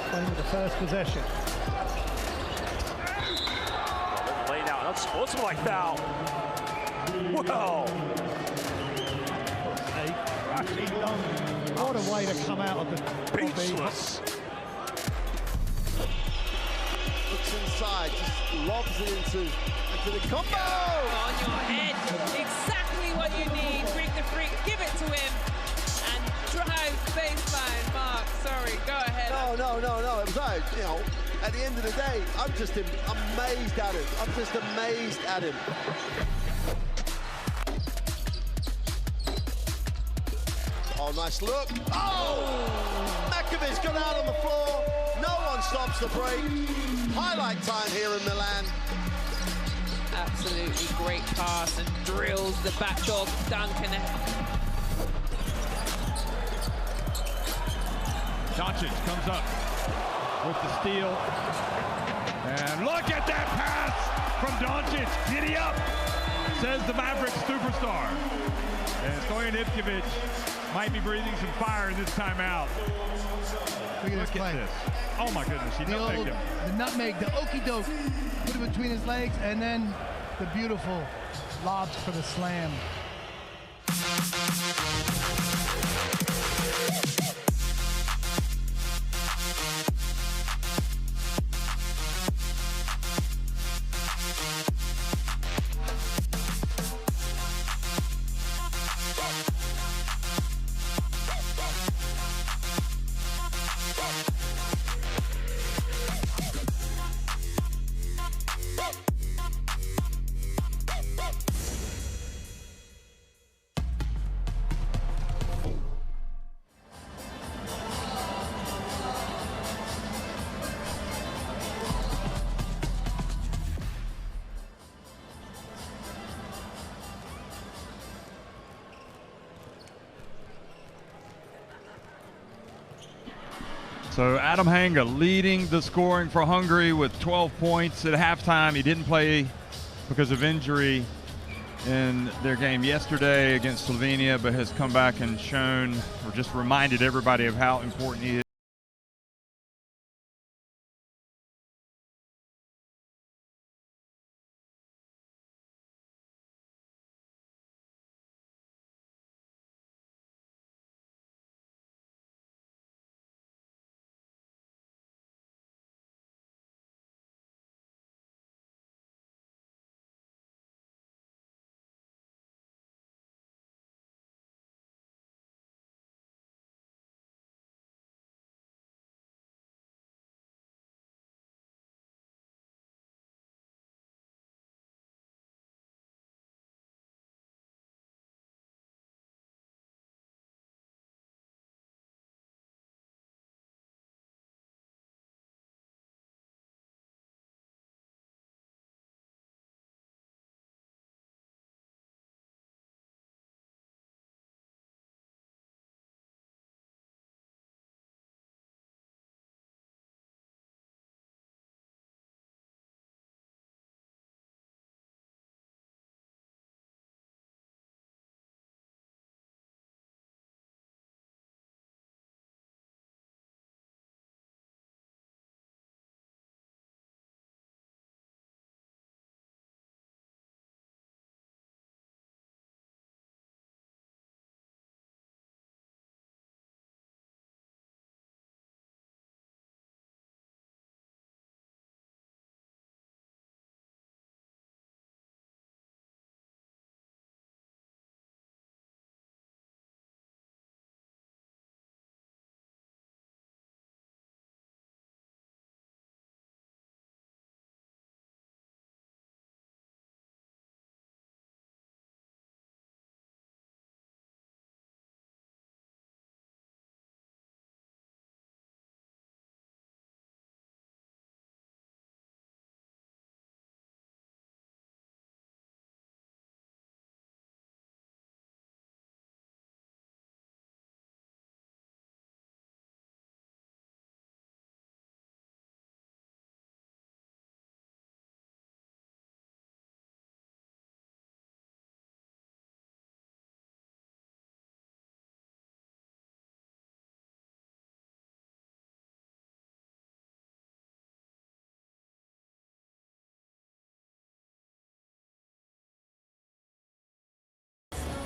Playing with the first possession. Lay now, unsportsmanlike foul. Well. What a way to come out of the Speechless. Looks inside, just lobs it into the combo. On your head, exactly what you need. Freak the freak, give it to him, and drive baseline. Mark, sorry, go ahead. No. It was like, you know, at the end of the day, I'm just amazed at him. I'm just amazed at him. Oh, nice look. Oh! Makovic's got out on the floor. No one stops the break. Highlight time here in Milan. Absolutely great pass and drills the backdoor Duncan. Doncic comes up with the steal. And look at that pass from Doncic. Giddy up, says the Mavericks superstar. And Stojan Ivkovic might be breathing some fire in this timeout. Look at this play. This. Oh my goodness, he nutmegged him. The nutmeg, the okie doke, put it between his legs, and then the beautiful lobs for the slam. So Adam Hanga leading the scoring for Hungary with 12 points at halftime. He didn't play because of injury in their game yesterday against Slovenia, but has come back and shown, or just reminded everybody of how important he is.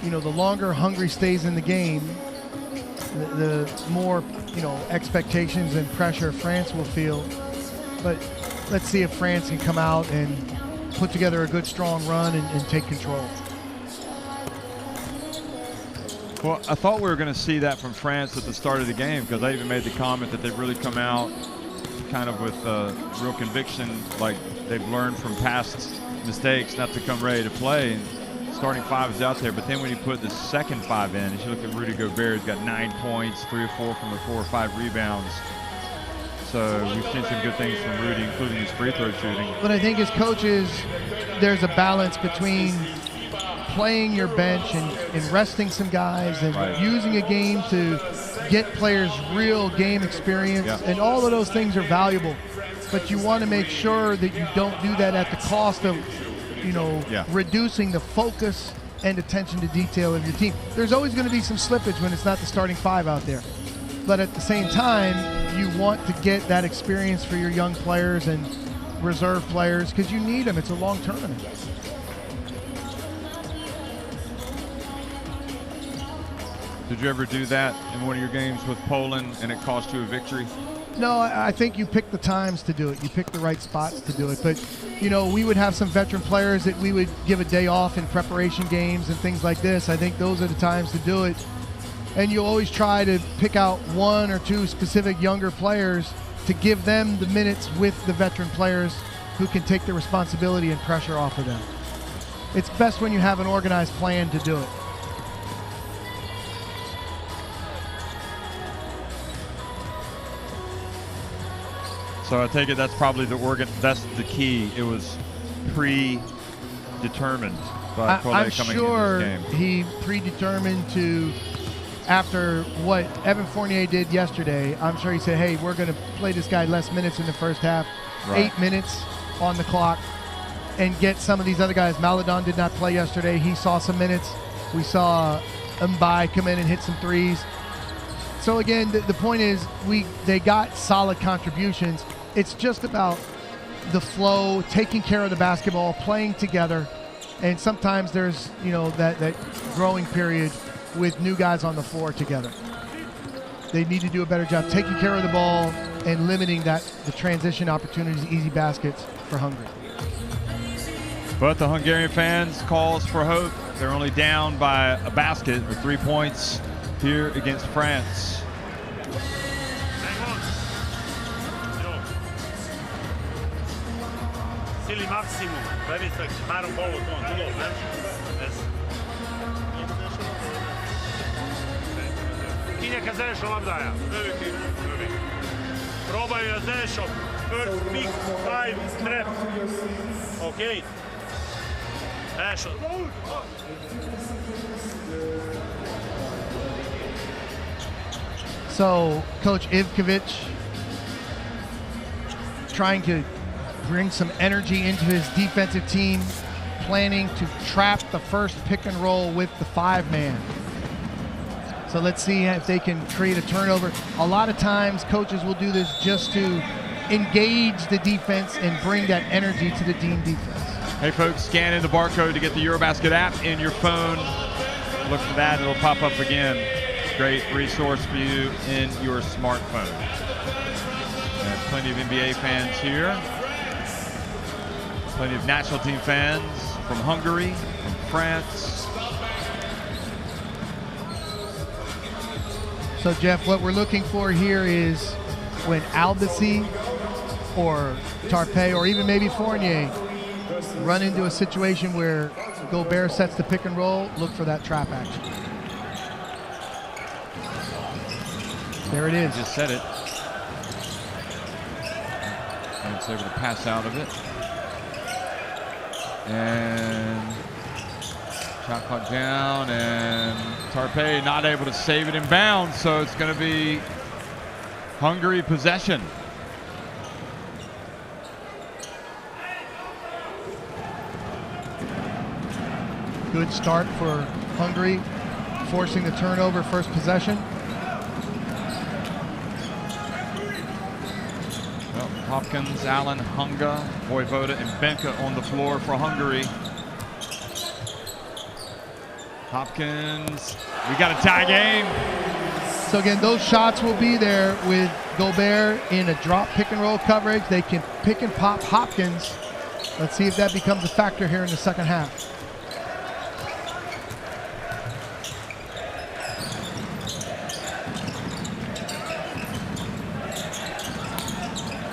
You know, the longer Hungary stays in the game, the more, you know, expectations and pressure France will feel. But let's see if France can come out and put together a good, strong run and take control. Well, I thought we were going to see that from France at the start of the game, because I even made the comment that they've really come out kind of with real conviction, like they've learned from past mistakes not to come ready to play. And starting five is out there, but then when you put the second five in, as you look at Rudy Gobert, he's got 9 points, 3 or 4 from the 4 or 5 rebounds. So we've seen some good things from Rudy, including his free throw shooting. But I think as coaches, there's a balance between playing your bench and resting some guys and using a game to get players real game experience. And all of those things are valuable. But you want to make sure that you don't do that at the cost of, you know, reducing the focus and attention to detail of your team. There's always going to be some slippage when it's not the starting five out there. But at the same time, you want to get that experience for your young players and reserve players, because you need them. It's a long tournament. Did you ever do that in one of your games with Poland and it cost you a victory? No, I think you pick the times to do it. You pick the right spots to do it. But, you know, we would have some veteran players that we would give a day off in preparation games and things like this. I think those are the times to do it. And you always try to pick out 1 or 2 specific younger players to give them the minutes with the veteran players who can take the responsibility and pressure off of them. It's best when you have an organized plan to do it. So I take it that's probably that's the key. It was predetermined by Poland coming sure in this game. He predetermined to after what Evan Fournier did yesterday, I'm sure he said, hey, we're going to play this guy less minutes in the first half, 8 minutes on the clock, and get some of these other guys. Maladon did not play yesterday. He saw some minutes. We saw Mbai come in and hit some threes. So again, the point is they got solid contributions. It's just about the flow, taking care of the basketball, playing together, and sometimes there's that growing period with new guys on the floor together. They need to do a better job taking care of the ball and limiting the transition opportunities, easy baskets for Hungary. But the Hungarian fans calls for hope. They're only down by a basket or 3 points here against France. Sili maksimum, very tak, marom bolo ton, tu dobro, ne? Kinje kad Zešom abdaja. Probaju na Zešom, first pick, 5, trap. Okej. Zešom. So, Coach Ivkovic trying to bring some energy into his defensive team, planning to trap the first pick and roll with the 5-man. So let's see if they can create a turnover. A lot of times coaches will do this just to engage the defense and bring that energy to the team defense. Hey folks, scan in the barcode to get the EuroBasket app in your phone. Look for that, it'll pop up again. Great resource for you in your smartphone. There's plenty of NBA fans here. Plenty of national team fans from Hungary, from France. So Jeff, what we're looking for here is when Albasi or Tarpe or even maybe Fournier run into a situation where Gobert sets the pick and roll, look for that trap action. There it is. Just said it. And it's able to pass out of it. And shot clock down, and Tarpe not able to save it in bounds, so it's going to be Hungary possession. Good start for Hungary, forcing the turnover, first possession. Well, Hopkins, Allen, Hunga, Vojvoda, and Benka on the floor for Hungary. Hopkins, we got a tie game. So again, those shots will be there with Gobert in a drop pick and roll coverage. They can pick and pop Hopkins. Let's see if that becomes a factor here in the second half.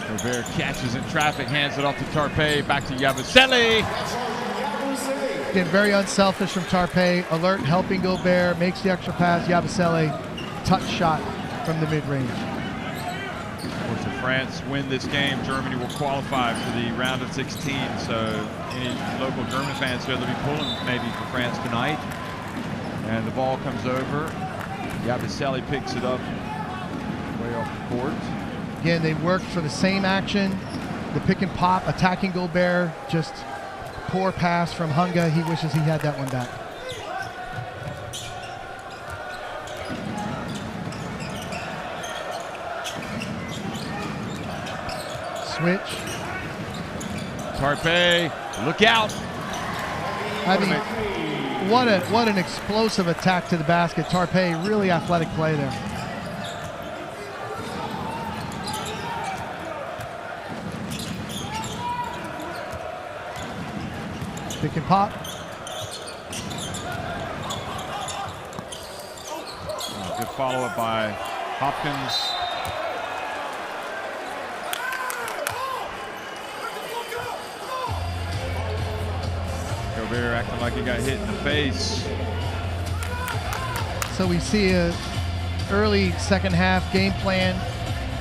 Gobert catches in traffic, hands it off to Tarpe, back to Yabusele. Again, very unselfish from Tarpe, alert, helping Gobert, makes the extra pass. Yabusele, touch shot from the mid-range. Of course, if France win this game, Germany will qualify for the round of 16. So any local German fans here, they'll be pulling maybe for France tonight. And the ball comes over. Yabusele picks it up way off the court. Again, they worked for the same action, the pick and pop, attacking Gobert, just poor pass from Hunga. He wishes he had that one back. Switch. Tarpe, look out. I mean, what an explosive attack to the basket. Tarpe, really athletic play there. Pick and pop. Good follow-up by Hopkins. Gobert acting like he got hit in the face. So we see a early second half game plan.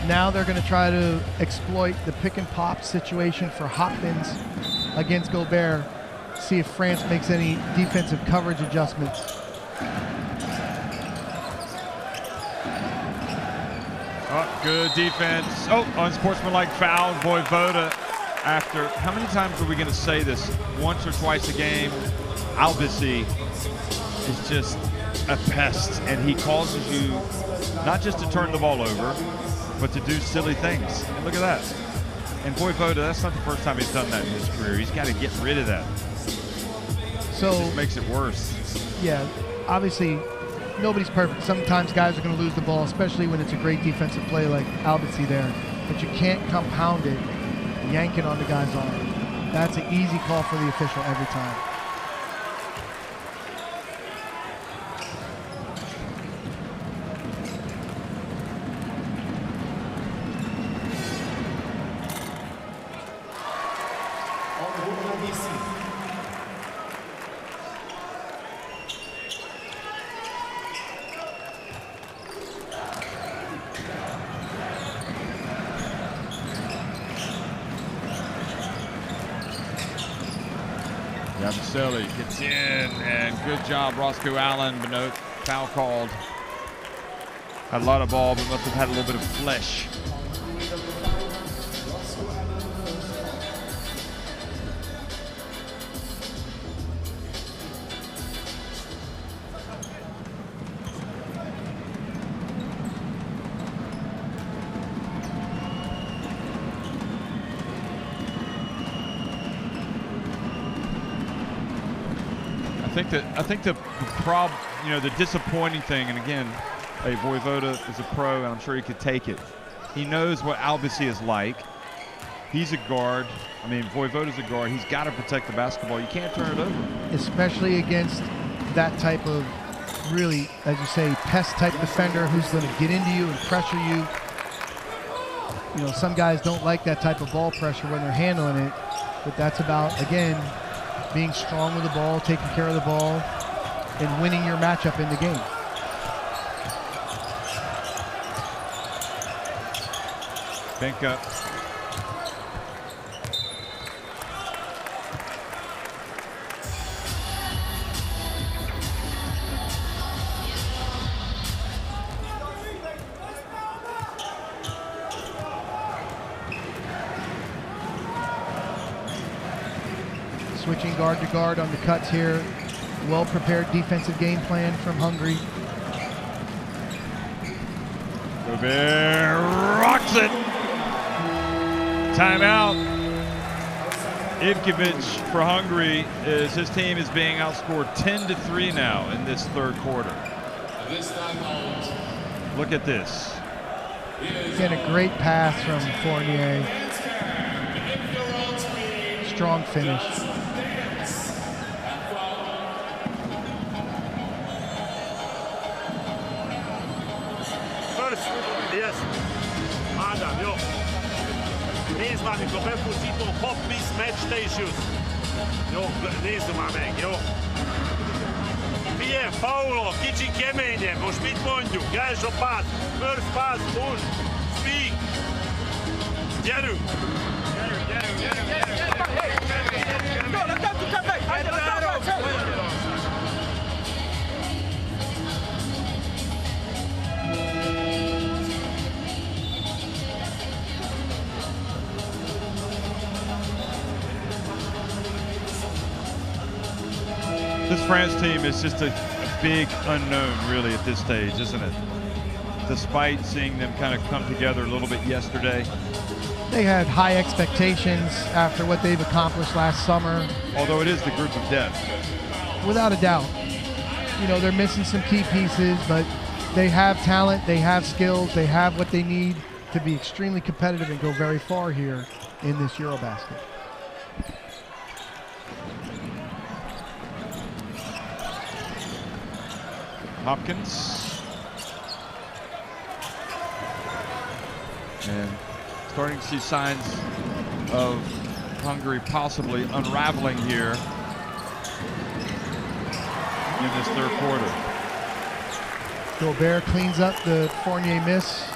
Now they're going to try to exploit the pick and pop situation for Hopkins against Gobert. See if France makes any defensive coverage adjustments. Oh, good defense. Oh, unsportsmanlike foul, Vojvoda. After, how many times are we going to say this? Once or twice a game, Albisi is just a pest, and he causes you not just to turn the ball over, but to do silly things. And look at that. And Vojvoda, that's not the first time he's done that in his career. He's got to get rid of that. So it just makes it worse. Yeah, obviously, nobody's perfect. Sometimes guys are going to lose the ball, especially when it's a great defensive play like Albisi there. But you can't compound it, yank it on the guy's arm. That's an easy call for the official every time. Silly gets in, and good job, Roscoe Allen, but no foul called. Had a lot of ball, but must have had a little bit of flesh. I think the problem, you know, the disappointing thing, and again, hey, Vojvoda is a pro, and I'm sure he could take it. He knows what Albisi is like. He's a guard. I mean, Vojvoda's a guard. He's got to protect the basketball. You can't turn it over. Especially against that type of really, as you say, pest type defender who's going to get into you and pressure you. You know, some guys don't like that type of ball pressure when they're handling it, but that's about, again, being strong with the ball, taking care of the ball, and winning your matchup in the game. Benka. Switching guard to guard on the cuts here. Well-prepared defensive game plan from Hungary. Gobert rocks it. Timeout. Ivkovic for Hungary is his team is being outscored 10-3 now in this third quarter. Look at this. Again, a great pass from Fournier. Strong finish. Adam, jo. Nézd amikor bepusztítom, hop, miss, match, stations. Jó, nézd már meg, jó. Figyelj, faulok, kicsi keményebb, most mit mondjuk? Első pass, first pass, push, speak. Gyerünk! This France team is just a big unknown, really, at this stage, isn't it? Despite seeing them kind of come together a little bit yesterday. They had high expectations after what they've accomplished last summer. Although it is the group of death. Without a doubt. You know, they're missing some key pieces, but they have talent, they have skills, they have what they need to be extremely competitive and go very far here in this EuroBasket. Hopkins. And starting to see signs of Hungary possibly unraveling here in this third quarter. Gobert cleans up the Fournier miss.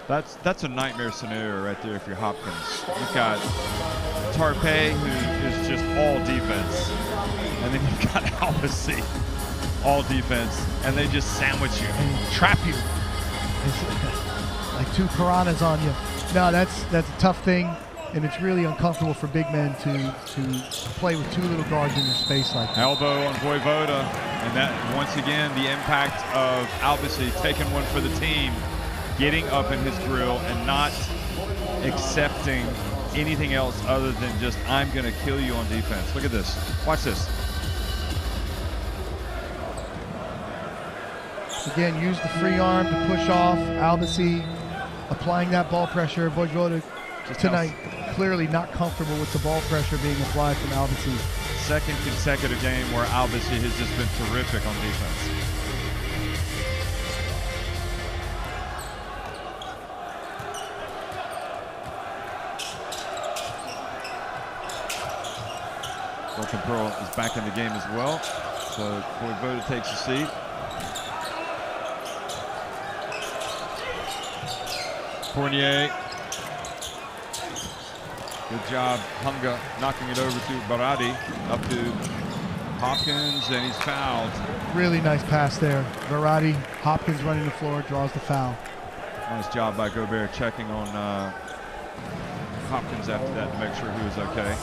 That's a nightmare scenario right there if you're Hopkins. You've got Tarpe, who is just all defense, and then you've got Albasi, all defense, and they just sandwich you and trap you. It's like two piranhas on you. No, that's a tough thing, and it's really uncomfortable for big men to play with two little guards in your space like that. Elbow on Voivoda, and that once again the impact of Albasi taking one for the team, getting up in his grill and not accepting anything else other than just, I'm going to kill you on defense. Look at this. Watch this. Again, use the free arm to push off. Albasi applying that ball pressure. Voivoda tonight clearly not comfortable with the ball pressure being applied from Albasi. Second consecutive game where Albasi has just been terrific on defense. Wilton Pearl is back in the game as well. So Voivoda takes a seat. Fournier. Good job, Hunga knocking it over to Barati, up to Hopkins, and he's fouled. Really nice pass there. Barati, Hopkins running the floor, draws the foul. Nice job by Gobert checking on Hopkins after that to make sure he was okay.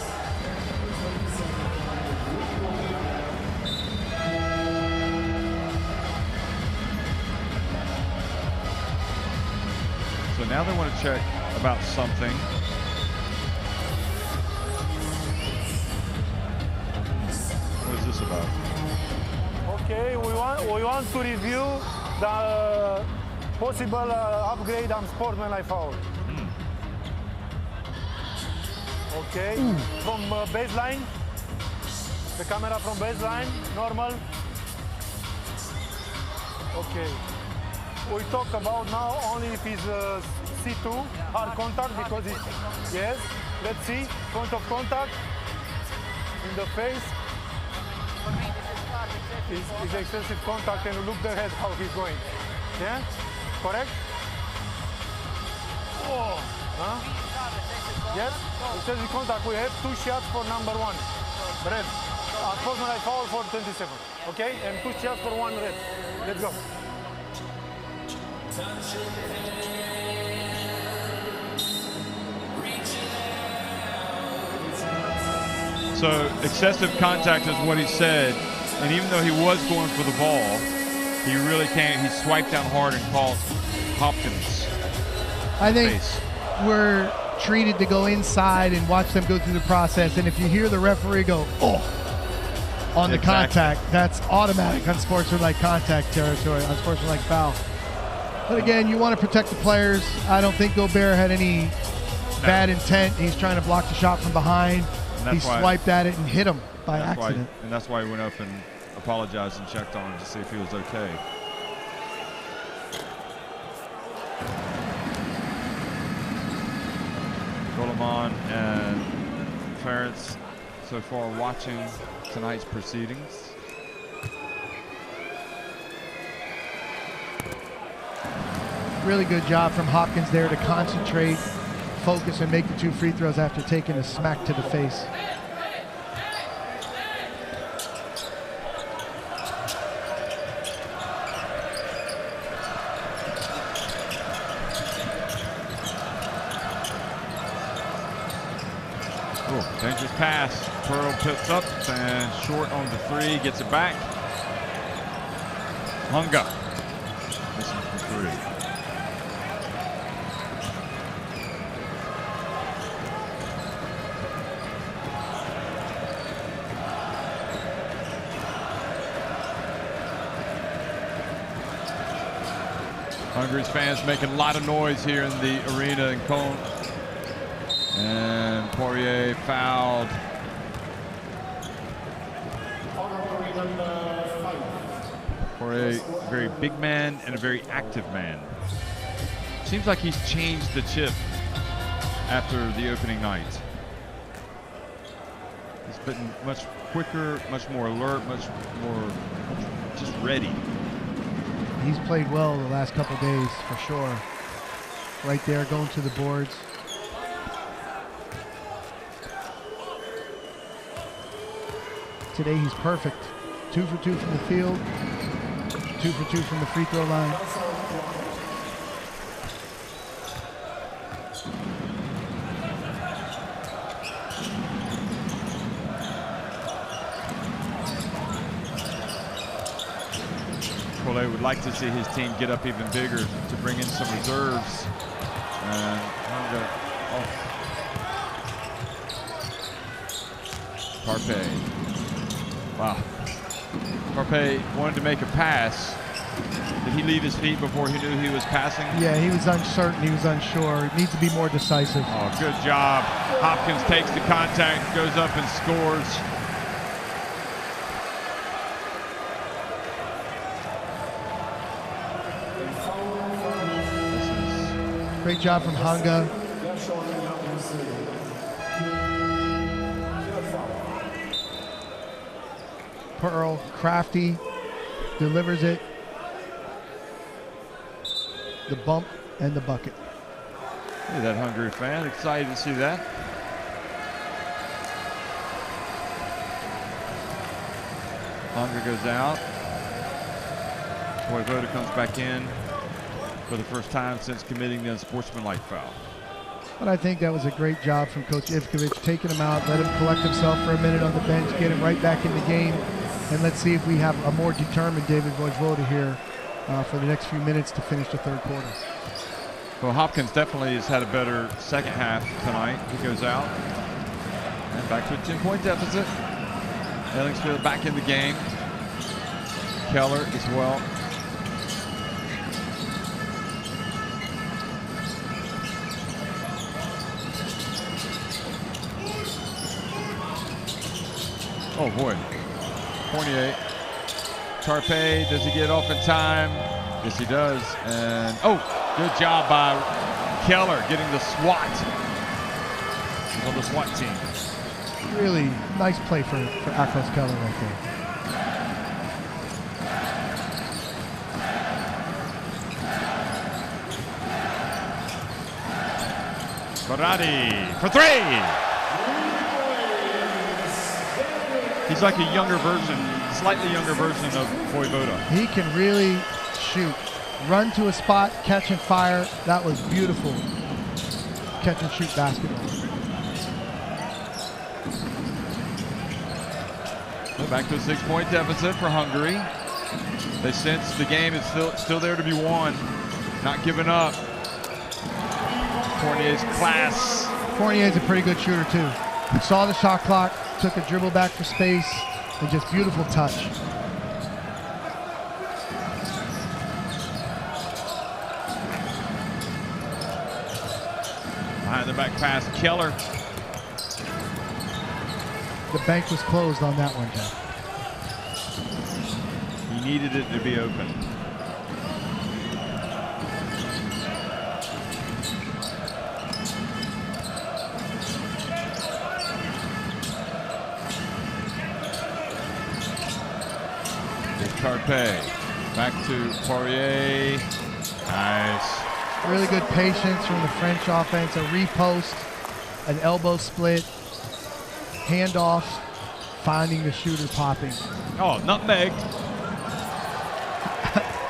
So now they want to check about something. What is this about? Okay, we want to review the possible upgrade on sportsmanlike foul. Okay, from baseline, the camera from baseline, normal. Okay. We talk about now only if it's C2, hard contact, because it's, yes, let's see, point of contact in the face. Is excessive contact, and look the head how he's going. Yeah, correct? Oh, huh? Yes, excessive contact. We have 2 shots for number 1, red. Sportsmanlike foul for 27, okay? And 2 shots for 1 red. Let's go. So excessive contact is what he said, and even though he was going for the ball, he really can't. He swiped down hard and caught Hopkins. I think we're treated to go inside and watch them go through the process, and if you hear the referee go, oh, on the contact, that's automatic unsportsmanlike contact territory, unsportsmanlike foul. But again, you want to protect the players. I don't think Gobert had any bad intent. He's trying to block the shot from behind. He swiped at it and hit him by accident. And that's why he went up and apologized and checked on him to see if he was okay. Goleman and Clarence so far watching tonight's proceedings. Really good job from Hopkins there to concentrate, focus, and make the 2 free throws after taking a smack to the face. Oh, dangerous pass. Pearl puts up and short on the 3, gets it back. Hunga. Missing from 3. Hungary's fans making a lot of noise here in the arena in Cologne. And Poirier fouled. Poirier, a very big man and a very active man. Seems like he's changed the chip after the opening night. He's been much quicker, much more alert, much more just ready. He's played well the last couple days for sure. right there, going to the boards. Today he's perfect. 2 for 2 from the field, 2 for 2 from the free throw line. Cole would like to see his team get up even bigger to bring in some reserves. And Tarpe. Wow. Tarpe wanted to make a pass. Did he leave his feet before he knew he was passing? Yeah, he was uncertain. He was unsure. He needs to be more decisive. Oh, good job. Hopkins takes the contact, goes up and scores. Great job from Hanga. Pearl, crafty, delivers it. The bump and the bucket. Look at that Hungary fan, excited to see that. Hungary goes out. Voda comes back in for the first time since committing the unsportsmanlike foul. But I think that was a great job from Coach Ivkovic, taking him out, let him collect himself for a minute on the bench, get him right back in the game, and let's see if we have a more determined David Vojvoda here for the next few minutes to finish the third quarter. Well, Hopkins definitely has had a better second half tonight. He goes out and back to a 10-point deficit. Ellingsfield back in the game. Keller as well. Oh boy, Fournier. Tarpe, does he get off in time? Yes, he does. And oh, good job by Keller getting the swat. He's on the SWAT team. Really nice play for Akros Keller right there. Corradi for three. He's like a younger version, slightly younger version of Vojvoda. He can really shoot. Run to a spot, catch and fire. That was beautiful. Catch and shoot basketball. So back to a 6-point deficit for Hungary. They sense the game is still there to be won. Not giving up. Fournier's class. Fournier's a pretty good shooter too. Saw the shot clock, took a dribble back for space, and just beautiful touch. Behind the back pass, Keller. The bank was closed on that one, Jeff. He needed it to be open. Tarpe, back to Poirier. Nice. Really good patience from the French offense. A repost, an elbow split, handoff, finding the shooter popping. Oh, nutmeg.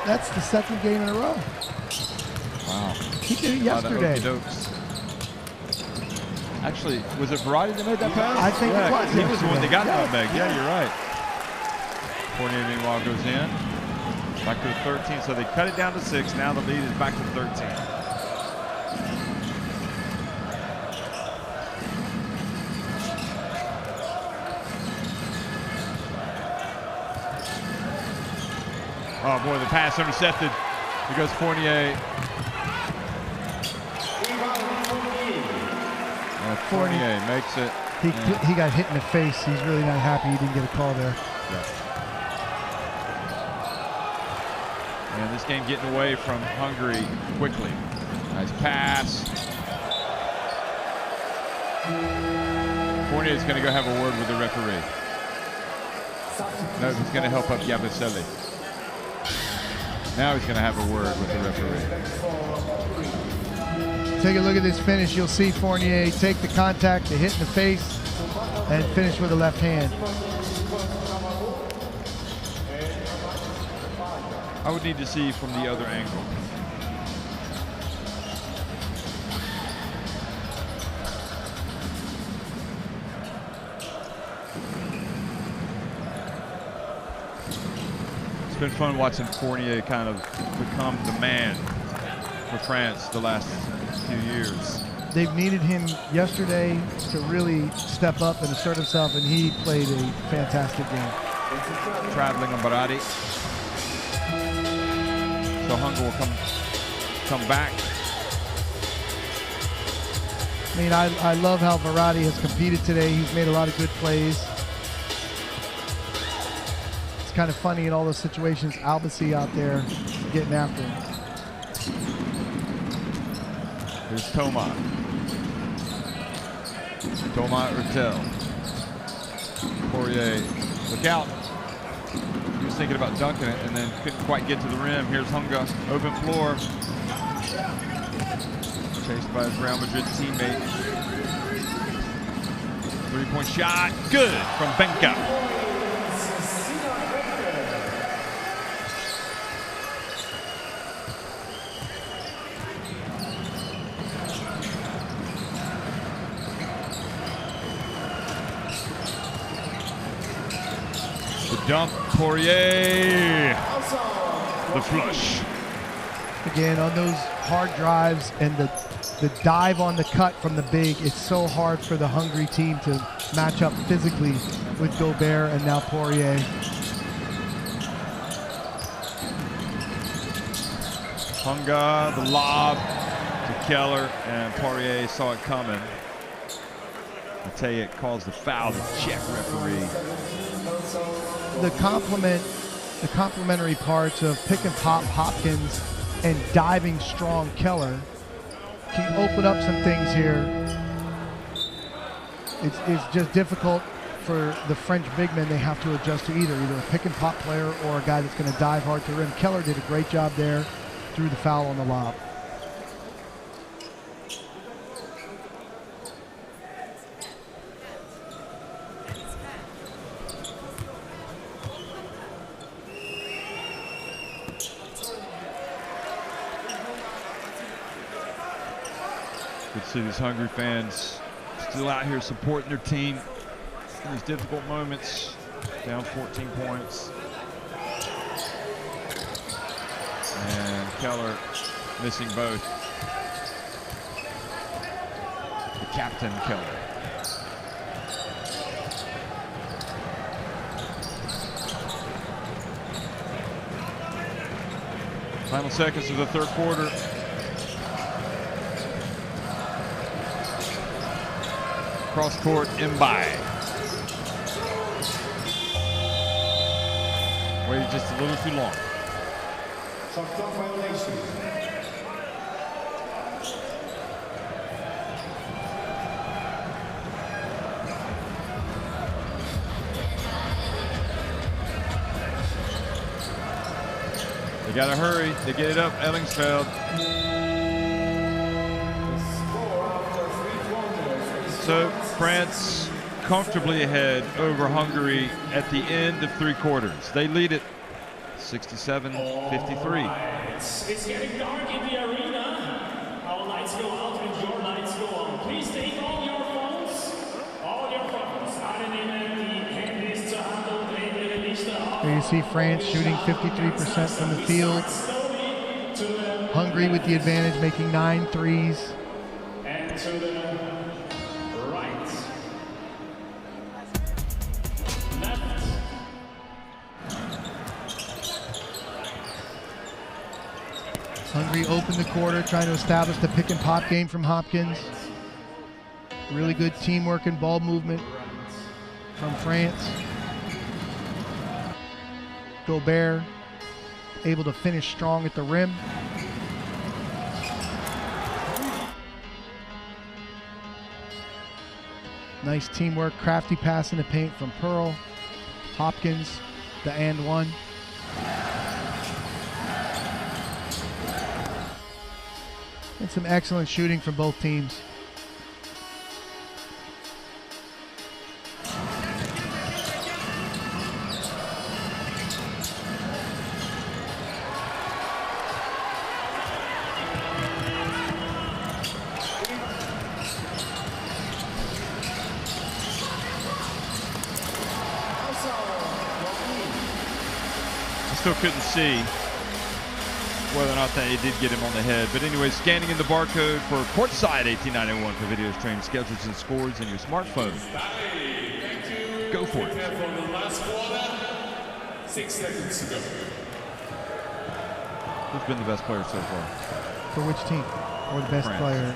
That's the second game in a row. Wow. He did it yesterday. Actually, was it Verratti that made that pass? I think it was. He was the one that got nutmeg. Yeah, you're right. Fournier, meanwhile, goes in. Back to the 13, so they cut it down to 6. Now the lead is back to 13. Oh boy, the pass intercepted. Here goes Fournier. Fournier makes it. He got hit in the face. He's really not happy he didn't get a call there. Yeah. And this game getting away from Hungary quickly. Nice pass. Fournier is going to go have a word with the referee. No, he's going to help up Yabusele. Now he's going to have a word with the referee. Take a look at this finish. You'll see Fournier take the contact, the hit in the face, and finish with a left hand. I would need to see from the other angle. It's been fun watching Fournier kind of become the man for France the last few years. They've needed him yesterday to really step up and assert himself, and he played a fantastic game. Traveling on Barati. So Hungary will come back. I mean, I love how Verratti has competed today. He's made a lot of good plays. It's kind of funny in all those situations, Albasi out there getting after him. Here's Thomas. Thomas Hurtel. Poirier, look out. He was thinking about dunking it and then couldn't quite get to the rim. Here's Hunga, open floor. Chased by his Real Madrid teammate. Three-point shot, good from Benka. Dump, Poirier, the flush. Again, on those hard drives and the dive on the cut from the big, it's so hard for the Hungary team to match up physically with Gobert and now Poirier. Hunga, the lob to Keller, and Poirier saw it coming. Matej calls the foul, the Czech referee. The complementary parts of pick and pop Hopkins and diving strong Keller can open up some things here. It's just difficult for the French big men. They have to adjust to either a pick and pop player or a guy that's going to dive hard to rim. Keller did a great job there, threw the foul on the lob. Good to see these Hungry fans still out here supporting their team in these difficult moments. Down 14 points. And Keller missing both. The captain, Keller. Final seconds of the third quarter. Cross court, Mbai. Waited just a little too long. Shot violation. They gotta hurry. They get it up, Ellingsfeld. So France comfortably ahead over Hungary at the end of three quarters. They lead it 67-53. It's getting dark in the arena. Our lights go out and your lights go on. Please take all your phones. All your phones. Here you see France shooting 53% from the field. Hungary with the advantage, making 9 threes. And to the right. Left. Hungary opened the quarter, trying to establish the pick and pop game from Hopkins. Really good teamwork and ball movement from France. Gobert able to finish strong at the rim. Nice teamwork, crafty pass in the paint from Pearl. Hopkins, the and one. And some excellent shooting from both teams. Still couldn't see whether or not they did get him on the head. But anyway, scanning in the barcode for Courtside 1891 for videos, training schedules, and scores in your smartphone. Go for it. For the last quarter, 6 seconds to go. Who's been the best player so far? For which team? Or the best player?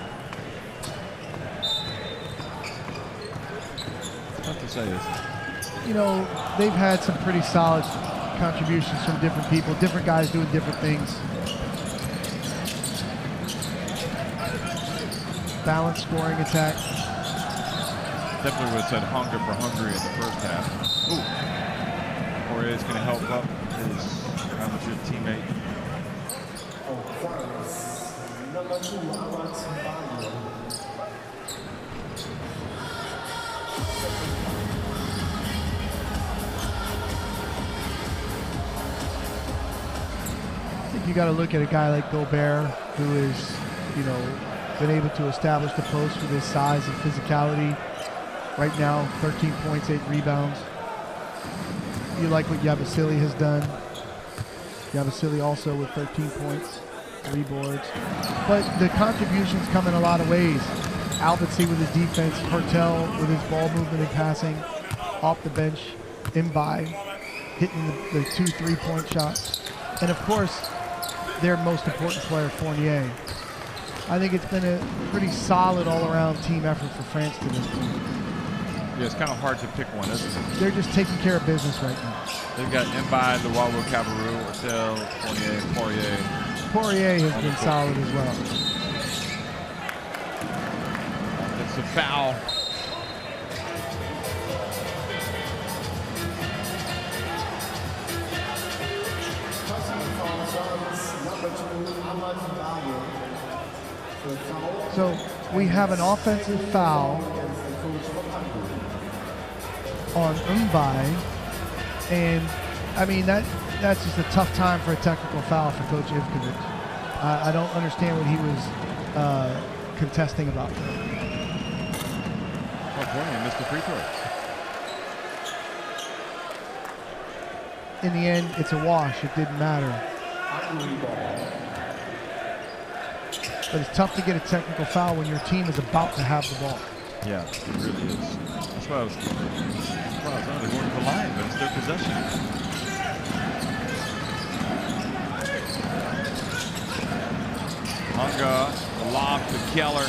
It's tough to say, isn't it? You know, they've had some pretty solid contributions from different people, different guys doing different things. Balanced scoring attack. Definitely would have said hunger for Hungary in the first half. Ooh. Poirier is going to help up his amateur teammate. Number 2, Ahmad. You got to look at a guy like Gobert, who is, you know, been able to establish the post with his size and physicality. Right now, 13 points, 8 rebounds. You like what Yabusele has done. Yabusele also with 13 points, 3 boards. But the contributions come in a lot of ways. Albertsy with his defense, Hertel with his ball movement and passing, off the bench, Mbai hitting the 2 3-point shots. And of course, their most important player, Fournier. I think it's been a pretty solid all-around team effort for France to this point. Yeah, it's kind of hard to pick one, isn't it? They're just taking care of business right now. They've got Mbai, Luwawu, Cabarrou, Hertel, Fournier, Poirier. Poirier has been solid as well. It's a foul. So we have an offensive foul on Mbai, and I mean that's just a tough time for a technical foul for Coach Ivkovic. I don't understand what he was contesting about. California missed a free throw. In the end, it's a wash. It didn't matter. But it's tough to get a technical foul when your team is about to have the ball. Yeah, it really is. That's why I was going to the line, but it's their possession. Hunga, the lob to Keller.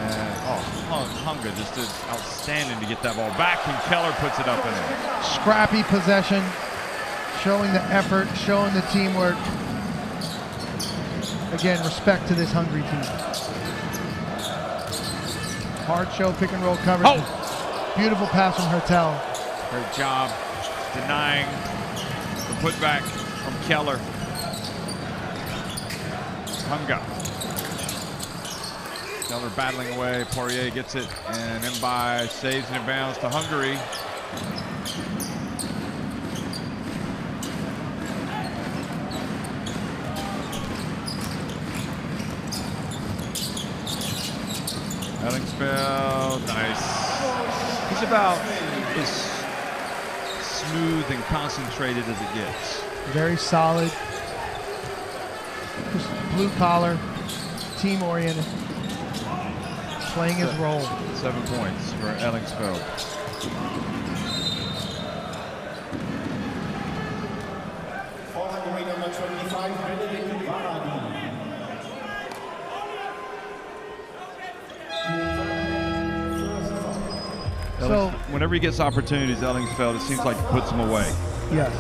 And Hunga just did outstanding to get that ball back, and Keller puts it up in there. Scrappy possession, showing the effort, showing the teamwork. Again, respect to this Hungary team. Hard show, pick and roll coverage. Oh. Beautiful pass from Hertel. Great job denying the putback from Keller. Hunga. Keller battling away. Poirier gets it, and Mbai saves and inbounds to Hungary. Ellingsfeld, nice. He's about as smooth and concentrated as it gets. Very solid. Just blue collar, team oriented, playing his role. 7 points for Ellingsfeld. For Hungary, number 25, Benedict Varadi. So whenever he gets opportunities, Ellingsfeld, it seems like he puts them away. Yes,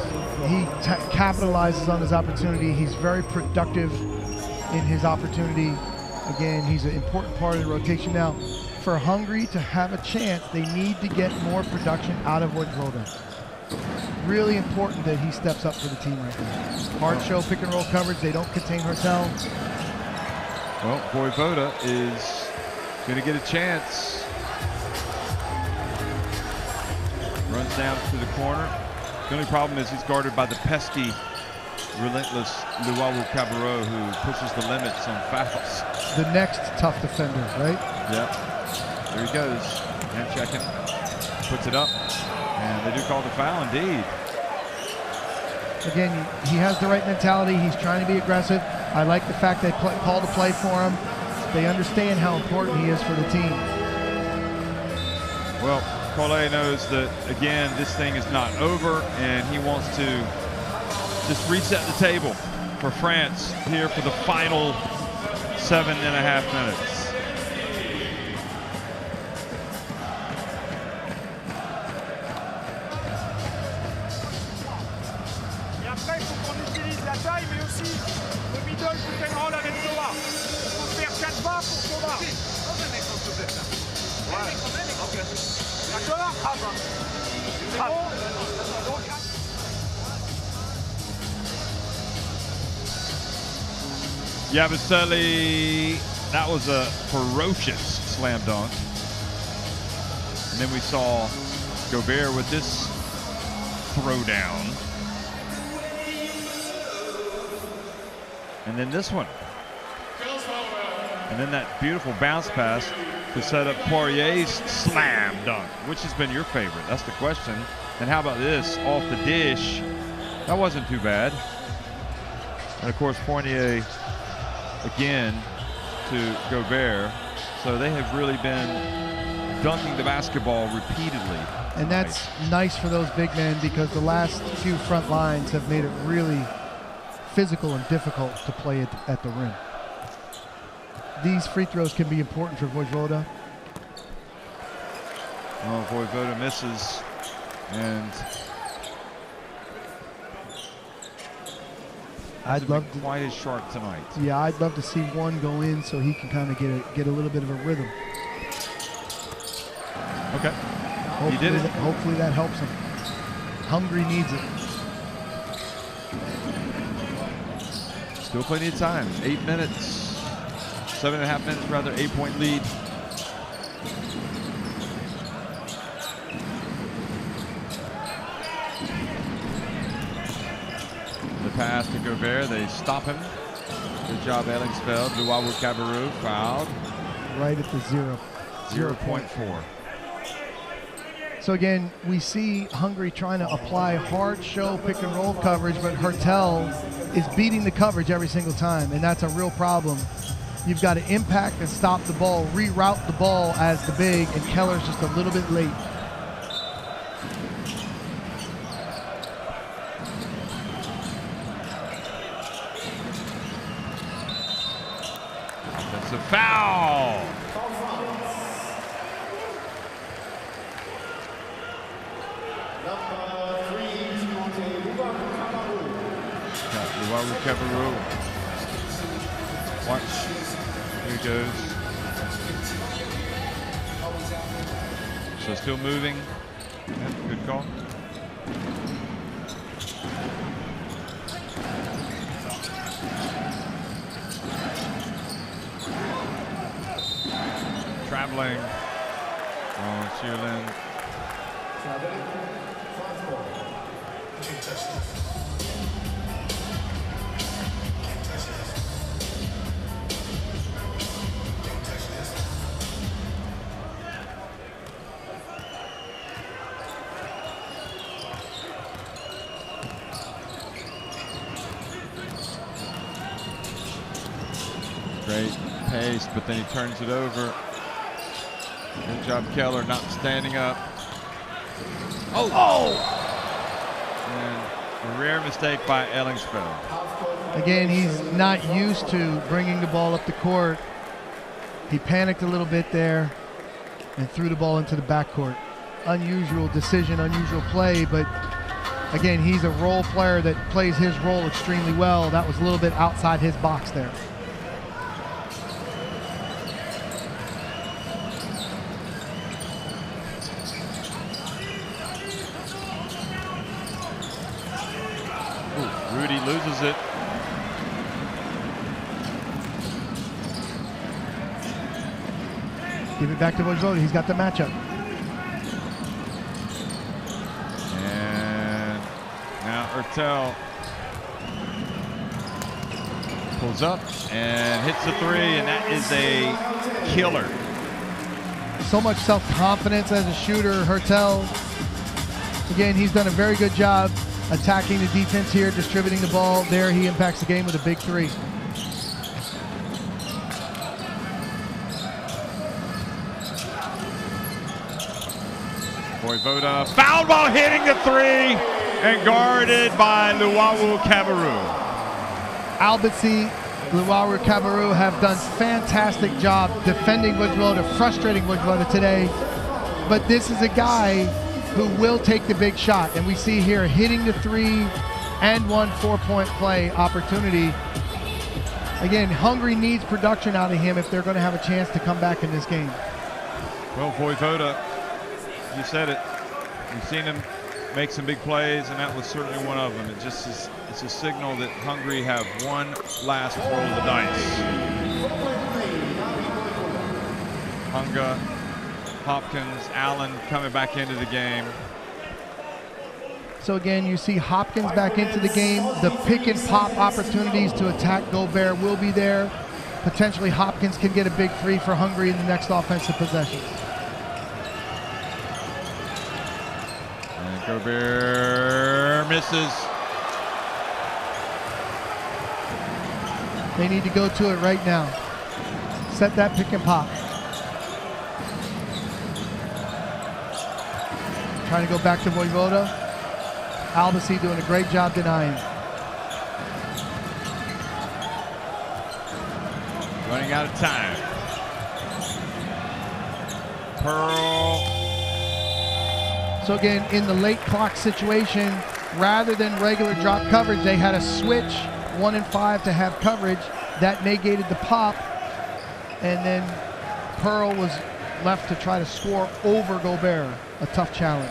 he capitalizes on his opportunity. He's very productive in his opportunity. Again, he's an important part of the rotation. Now, for Hungary to have a chance, they need to get more production out of Wojwoda. really important that he steps up for the team right now. Hard show pick and roll coverage. They don't contain Hertel. Well, Voivoda is going to get a chance. Runs down to the corner. The only problem is he's guarded by the pesky, relentless Luau Cabarro, who pushes the limits on fouls. The next tough defender, right? Yep. There he goes. And checking. Puts it up. And they do call the foul indeed. Again, he has the right mentality. He's trying to be aggressive. I like the fact they call the play for him. They understand how important he is for the team. Well, Collet knows that, again, this thing is not over, and he wants to just reset the table for France here for the final 7.5 minutes. Et après, il faut qu'on utilise la taille, mais aussi le middle pick and roll avec Thomas. Il faut faire 4 pas pour Thomas. Ouais. D'accord? C'est bon? Yabusele, that was a ferocious slam dunk. And then we saw Gobert with this throwdown. And then this one. And then that beautiful bounce pass to set up Poirier's slam dunk. Which has been your favorite? That's the question. And how about this off the dish? That wasn't too bad. And of course, Poirier again to Gobert. So they have really been dunking the basketball repeatedly. And that's nice for those big men because the last few front lines have made it really physical and difficult to play at the rim. These free throws can be important for Voivoda. Well, Voivoda misses, and I'd love to, quite as sharp tonight. Yeah, I'd love to see one go in so he can kind of get a little bit of a rhythm. Okay, hopefully he did it. Hopefully that helps him. Hungary needs it. Still plenty of time. 8 minutes. 7.5 minutes, rather. 8-point lead. The pass to Gobert. They stop him. Good job, Ellingsfeld. Luau Cabarro fouled. Right at the 0.4. So again, we see Hungary trying to apply hard show pick and roll coverage, but Hertel is beating the coverage every single time, and that's a real problem. You've got to impact and stop the ball, reroute the ball as the big, and Keller's just a little bit late. That's a foul. Luau Cabarro. Watch. Here he goes. So still moving. Yeah, good call. Traveling. Oh, Sheerland. Great pace, but then he turns it over. Good job, Keller, not standing up. Oh! And a rare mistake by Ellingsfeld. Again, he's not used to bringing the ball up the court. He panicked a little bit there and threw the ball into the backcourt. Unusual decision, unusual play, but again, he's a role player that plays his role extremely well. That was a little bit outside his box there. Rudy loses it. Give it back to Vojvoda. He's got the matchup. And now Ertel pulls up and hits the three, and that is a killer. So much self-confidence as a shooter, Hertel. Again, he's done a very good job attacking the defense here, distributing the ball. There, he impacts the game with a big three. Vojvoda fouled while hitting the three and guarded by Luwawu Kabaru. Albitsi, Luwawu Kabaru have done fantastic job defending Vojvoda, frustrating Vojvoda today. But this is a guy who will take the big shot. And we see here hitting the three and 1 4-point play opportunity. Again, Hungary needs production out of him if they're going to have a chance to come back in this game. Well, Vojvoda, you said it. You've seen him make some big plays, and that was certainly one of them. It just is, it's a signal that Hungary have one last roll of the dice. Hunga, Hopkins, Allen coming back into the game. So again, you see Hopkins back into the game. The pick and pop opportunities to attack Gobert will be there. Potentially Hopkins can get a big three for Hungary in the next offensive possession. Gobert misses. They need to go to it right now. Set that pick and pop. Trying to go back to Vojvoda. Albasi doing a great job denying. Running out of time. Pearl. So again, in the late clock situation, rather than regular drop coverage, they had a switch 1 and 5 to have coverage. That negated the pop, and then Pearl was left to try to score over Gobert. A tough challenge.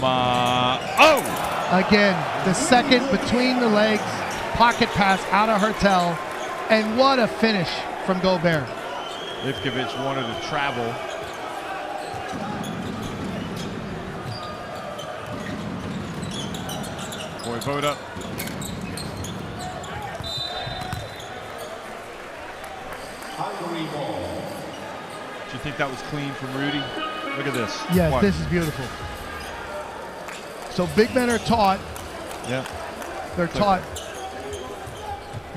Oh! Again, the second between the legs, pocket pass out of Hertel, and what a finish from Gobert. Ivkovic wanted to travel. Vojvoda. Hungary ball. Do you think that was clean from Rudy? Look at this. Yes, Watch. This is beautiful. So big men are taught. Yeah. They're taught.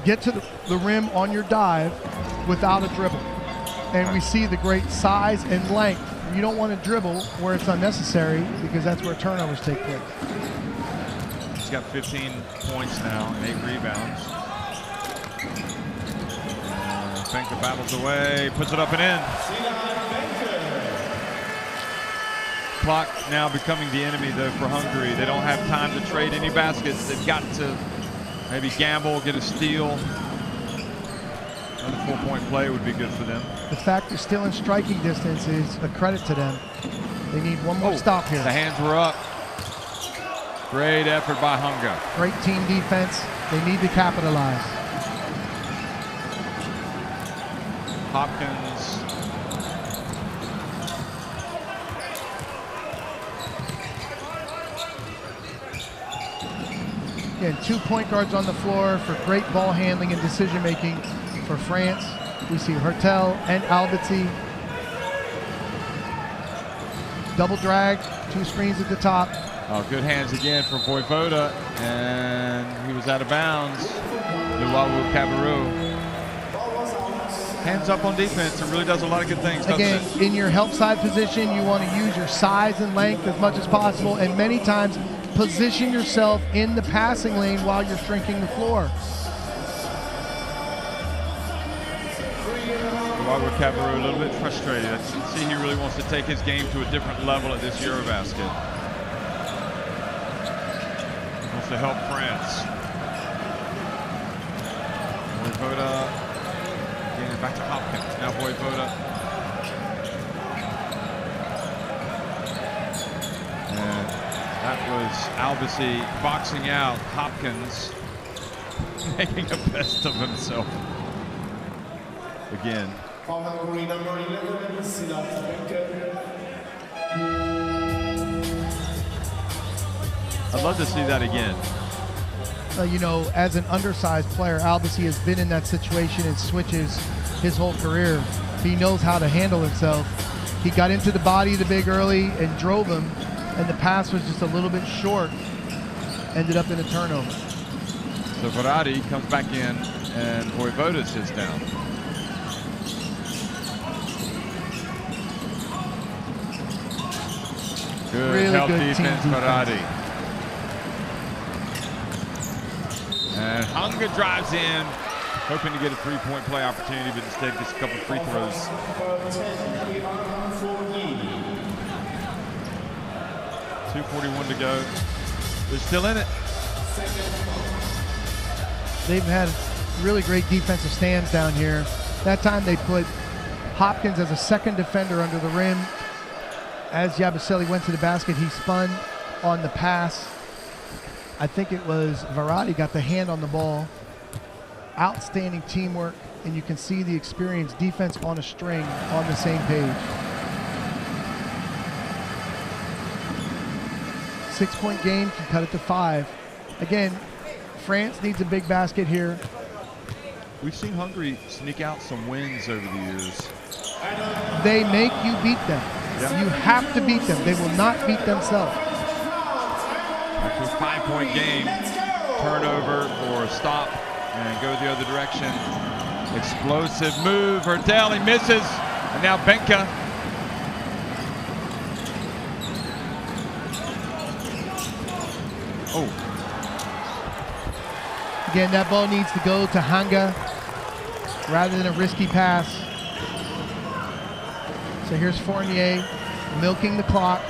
Get to the rim on your dive without a dribble. And we see the great size and length. You don't want to dribble where it's unnecessary because that's where turnovers take place. He's got 15 points now and 8 rebounds. Banker battles away, puts it up and in. Clock now becoming the enemy though for Hungary. They don't have time to trade any baskets. They've got to maybe gamble, get a steal. Another 4-point play would be good for them. The fact they're still in striking distance is a credit to them. They need one more stop here. The hands were up. Great effort by Hunga. Great team defense. They need to capitalize. Hopkins. Again, 2 point guards on the floor for great ball handling and decision making for France. We see Hertel and Albitsi. Double drag, 2 screens at the top. Oh, good hands again for Vojvoda, and he was out of bounds. Luwawu Kabaru. Hands up on defense and really does a lot of good things, doesn't Again, it? in your help side position, you want to use your size and length as much as possible, and many times position yourself in the passing lane while you're shrinking the floor. Luwawu Kabaru a little bit frustrated. You can see he really wants to take his game to a different level at this EuroBasket. He wants to help France. Voivoda. Again, back to Hopkins. Now Voivoda. And that was Albasi boxing out Hopkins, making a best of himself. Again. For Hungary, number 11, Silla. I'd love to see that again. You know, as an undersized player, Albasi has been in that situation and switches his whole career. He knows how to handle himself. He got into the body of the big early and drove him, and the pass was just a little bit short. Ended up in a turnover. So Verratti comes back in, and Voivoda sits down. Good really help good defense, Verratti. And Hunga drives in, hoping to get a three-point play opportunity, but instead gets a couple free throws. 2:41 to go. They're still in it. They've had really great defensive stands down here. That time they put Hopkins as a second defender under the rim. As Yabusele went to the basket, he spun on the pass. I think it was Verratti got the hand on the ball. Outstanding teamwork, and you can see the experience, defense on a string, on the same page. 6-point game, can cut it to 5. Again, France needs a big basket here. We've seen Hungary sneak out some wins over the years. They make you beat them. Yep. You have to beat them. They will not beat themselves. After a 5-point game, turnover or a stop and go the other direction. Explosive move. Hurtel, he misses. And now Benka. Oh. Again, that ball needs to go to Hanga rather than a risky pass. So here's Fournier milking the clock.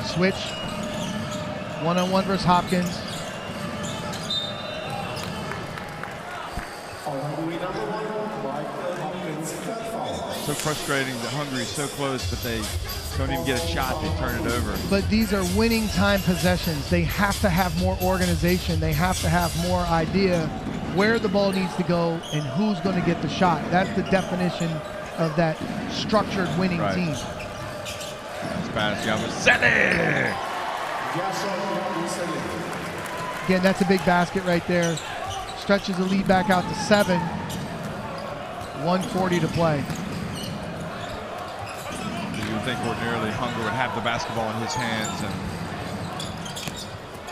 Switch. One-on-one versus Hopkins. So frustrating that Hungary's so close, but they don't even get a shot. They turn it over. But these are winning time possessions. They have to have more organization. They have to have more idea where the ball needs to go and who's going to get the shot. That's the definition of that structured winning team. That's pass, Yabusele! Again, that's a big basket right there. Stretches the lead back out to 7. 1:40 to play. You would think ordinarily Hunger would have the basketball in his hands and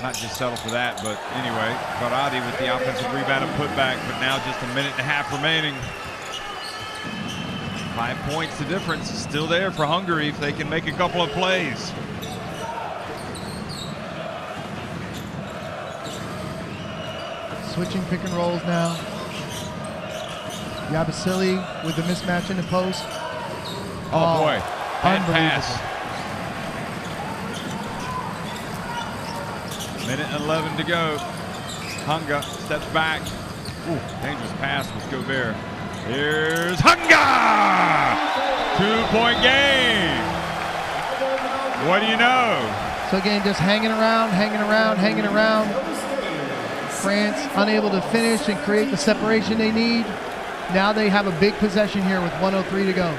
not just settle for that, but anyway, Verratti with the offensive rebound and putback, but now just a minute and a half remaining. 5 points, the difference is still there for Hungary if they can make a couple of plays. Switching pick and rolls now. Yabusele with the mismatch in the post. Oh boy, bad pass. Minute and 11 to go. Hunga steps back. Ooh, dangerous pass with Gobert. Here's Hunga! 2-point game. What do you know? So again, just hanging around. France unable to finish and create the separation they need. Now they have a big possession here with 1:03 to go.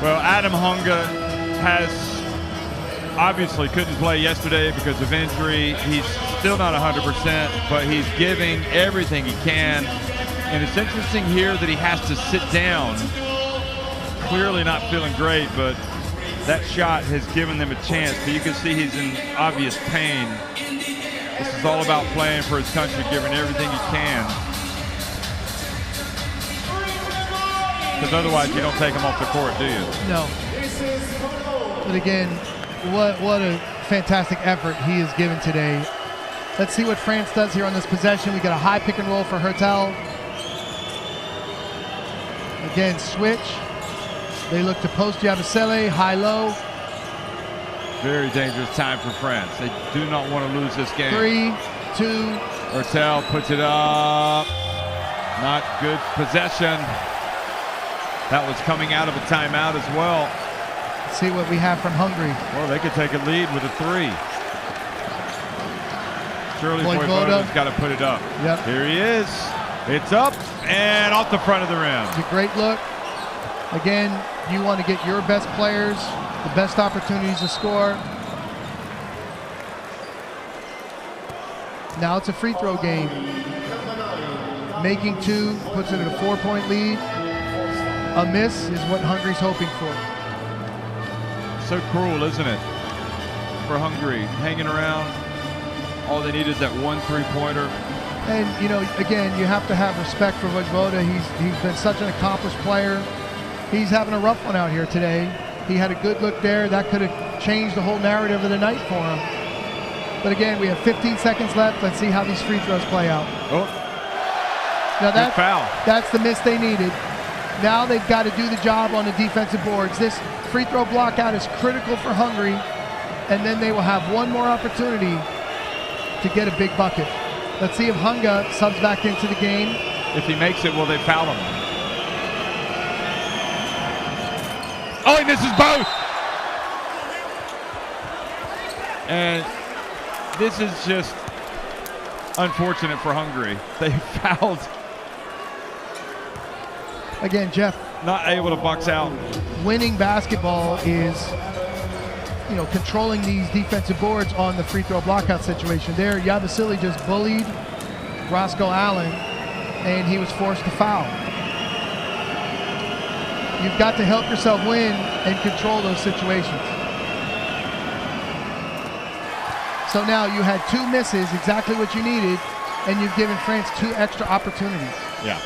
Well, Adam Hunga has obviously couldn't play yesterday because of injury. He's still not 100%, but he's giving everything he can. And it's interesting here that he has to sit down. Clearly not feeling great, but that shot has given them a chance. But you can see he's in obvious pain. This is all about playing for his country, giving everything he can. Because otherwise you don't take him off the court, do you? No. But again, what a fantastic effort he has given today. Let's see what France does here on this possession. We got a high pick and roll for Hertel. Again, switch. They look to post Yabusele, high-low. Very dangerous time for France. They do not want to lose this game. 3, 2. Hertel puts it up. Not good possession. That was coming out of a timeout as well. Let's see what we have from Hungary. Well, they could take a lead with a 3. Surely Voivoda's got to put it up. Yep. Here he is. It's up and off the front of the rim. It's a great look. Again, you want to get your best players the best opportunities to score. Now it's a free throw game. Making 2 puts it at a 4-point lead. A miss is what Hungary's hoping for. So cruel, isn't it? For Hungary, hanging around. All they need is that 1 3-pointer. And, you know, again, you have to have respect for Vojvoda. He's been such an accomplished player. He's having a rough one out here today. He had a good look there. That could have changed the whole narrative of the night for him. But again, we have 15 seconds left. Let's see how these free throws play out. Oh, now good foul. That's the miss they needed. Now they've got to do the job on the defensive boards. This free throw block out is critical for Hungary, and then they will have one more opportunity to get a big bucket. Let's see if Hunga subs back into the game. If he makes it, will they foul him? Oh, he misses both! And this is just unfortunate for Hungary. They fouled. Again, Jeff. Not able to box out. Winning basketball is, you know, controlling these defensive boards on the free throw blockout situation. There, Yabusele just bullied Roscoe Allen, and he was forced to foul. You've got to help yourself win and control those situations. So now you had 2 misses, exactly what you needed, and you've given France 2 extra opportunities. Yeah.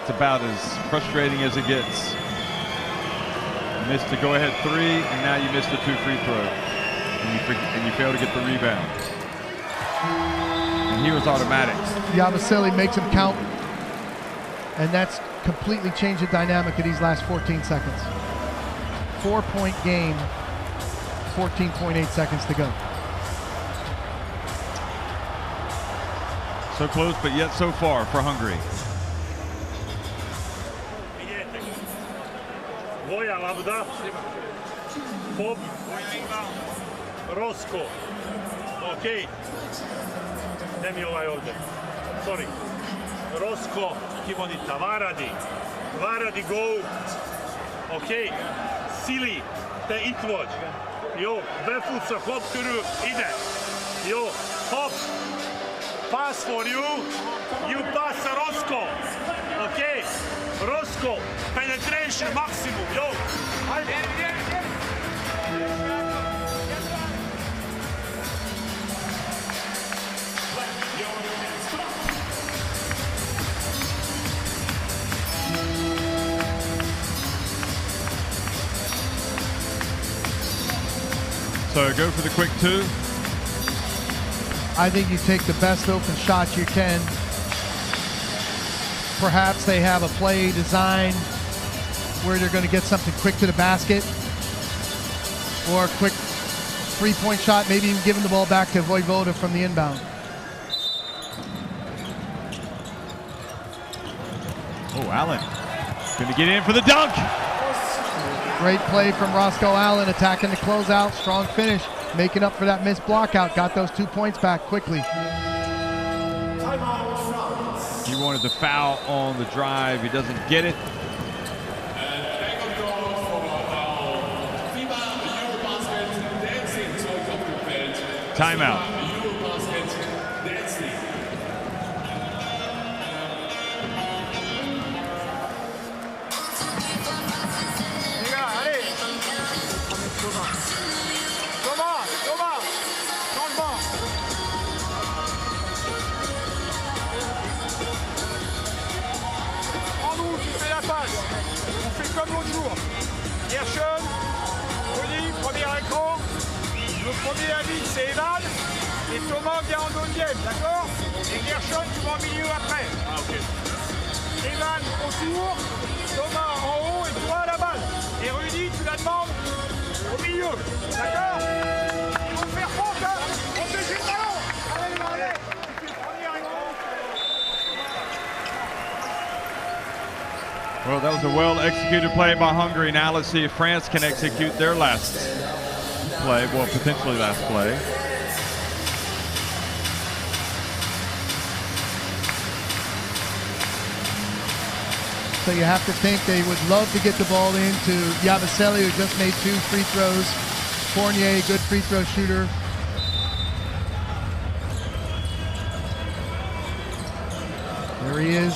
It's about as frustrating as it gets. You missed the go-ahead 3, and now you missed the 2 free throws. And you fail to get the rebound. And he was automatic. Yabusele makes him count, and that's completely changed the dynamic of these last 14 seconds. 4-point game, 14.8 seconds to go. So close, but yet so far for Hungary. Voja Labda, Pop, Roscoe. Ok. Gdje mi ovaj ovdje? Sorry. Roscoe, Kimonita, Varadi go. Ok. Sili, te Itvođ. Jo, Befuca, hop kuru, ide. Jo, hop. Pass for you. You pass Roscoe. Ok. Roscoe, penetration maximum, yo. Ajde. So go for the quick 2. I think you take the best open shot you can. Perhaps they have a play designed where they're going to get something quick to the basket, or a quick 3-point shot, maybe even giving the ball back to Vojvoda from the inbound. Oh, Allen going to get in for the dunk. Great play from Roscoe Allen, attacking the closeout, strong finish, making up for that missed block out, got those 2 points back quickly. He wanted the foul on the drive. He doesn't get it. Timeout. EuroBasket Dance League. Les gars, allez. Thomas, changement. Prends-nous, tu fais la passe. On fait comme l'autre jour. Gershon, Oli, premier écran. Le premier à vide, c'est Evan. Et Thomas vient en deuxième, d'accord? Et Gershon, tu vas au milieu après. Ah, ok. Evan autour, Thomas en haut et toi à la balle. Et Rudy, tu la demandes au milieu, d'accord? Ils vont faire faute, hein? Protégez le ballon. Allez, allez. Tu fais le premier écran. Well, that was a well-executed play by Hungary. Now let's see if France can execute their last play, well, potentially last play. So you have to think they would love to get the ball into Yabusele, who just made 2 free throws. Fournier, good free throw shooter. There he is.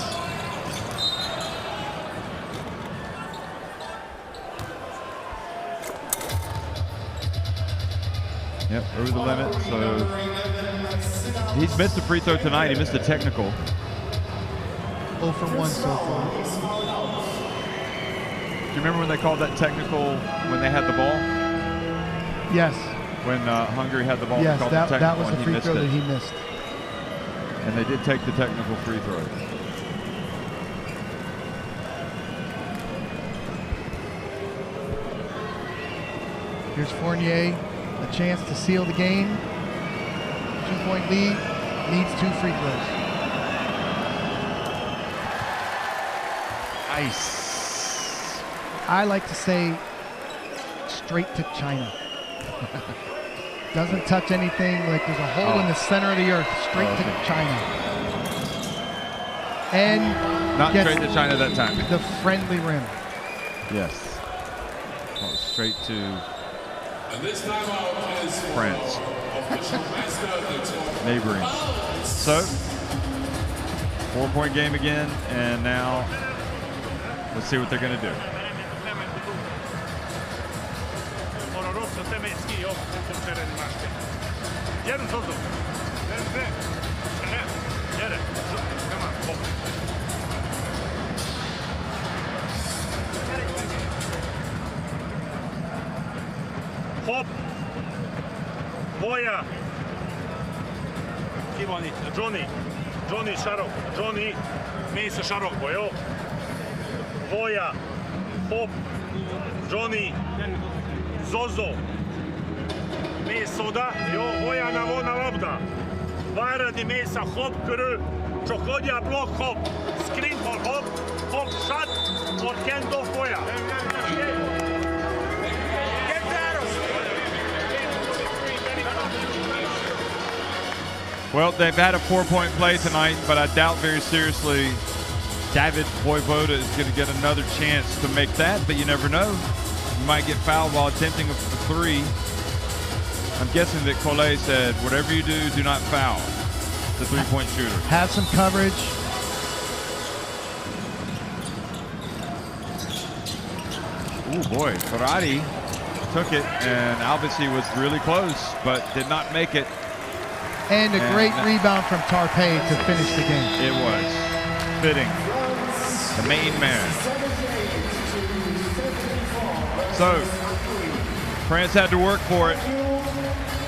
Yep, over the limit. So he's missed a free throw tonight. He missed a technical. 0 for 1 so far. Do you remember when they called that technical when they had the ball? Yes. When Hungary had the ball? Yes, called that the technical was the and free missed throw it. that he missed. And they did take the technical free throw. Here's Fournier, a chance to seal the game. 2-point lead, needs 2 free throws. Nice. I like to say straight to China. Doesn't touch anything, like there's a hole in the center of the earth, straight to China. And not straight to China that time. The friendly rim. Yes. Oh, straight to And this timeout is for France. official mascot. Neighboring. So, 4-point game again, and now let's see what they're going to do. Hop. Boja. Kimoni, Johnny šarok. Johnny, mi se šarok bojo. Boja. Hop. Johnny. Zozo. Mi soda. Jo, boja na vona lobda. Vara di mesa hop kru. Čohodja blok hop. Screen ball hop. Hop shot. Or hand off boja. Well, they've had a 4-point play tonight, but I doubt very seriously David Vojvoda is going to get another chance to make that, but you never know. You might get fouled while attempting a 3. I'm guessing that Collet said, whatever you do, do not foul the 3-point shooter. Have some coverage. Ooh, boy, Ferrari took it, and Albisi was really close, but did not make it. And a great rebound from Tarpey to finish the game. It was fitting. The main man. So, France had to work for it.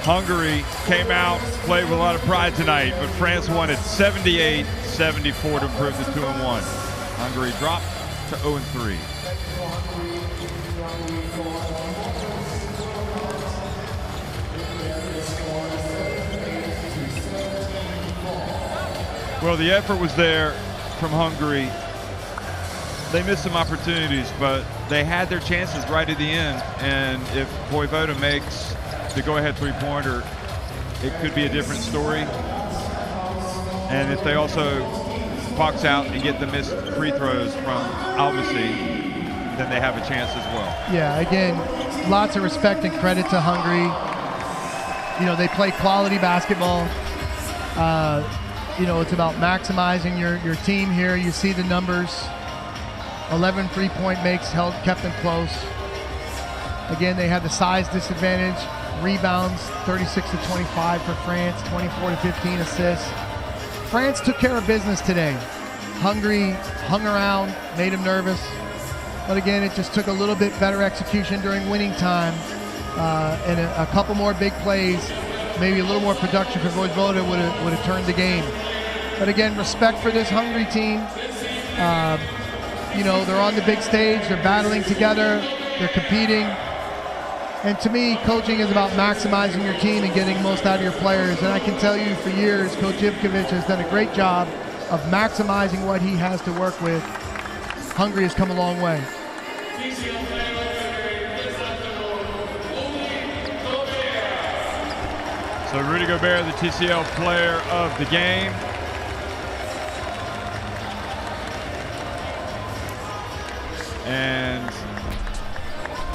Hungary came out, played with a lot of pride tonight, but France won it 78-74 to improve to 2-1. Hungary dropped to 0-3. Well, the effort was there from Hungary. They missed some opportunities, but they had their chances right at the end. And if Vojvoda makes the go-ahead 3-pointer, it could be a different story. And if they also box out and get the missed free throws from Albisi, then they have a chance as well. Yeah, again, lots of respect and credit to Hungary. you know, they play quality basketball. You know, it's about maximizing your team here. You see the numbers. 11 3-point makes kept them close. Again, they had the size disadvantage. Rebounds, 36-25 for France, 24-15 assists. France took care of business today. Hungary hung around, made them nervous. But again, it just took a little bit better execution during winning time. And a couple more big plays, maybe a little more production for Vojvoda would have turned the game. But again, respect for this Hungary team. You know, they're on the big stage, they're battling together, they're competing. And to me, coaching is about maximizing your team and getting most out of your players. And I can tell you for years, Coach Ivkovic has done a great job of maximizing what he has to work with. Hungary has come a long way. So Rudy Gobert, the TCL player of the game. And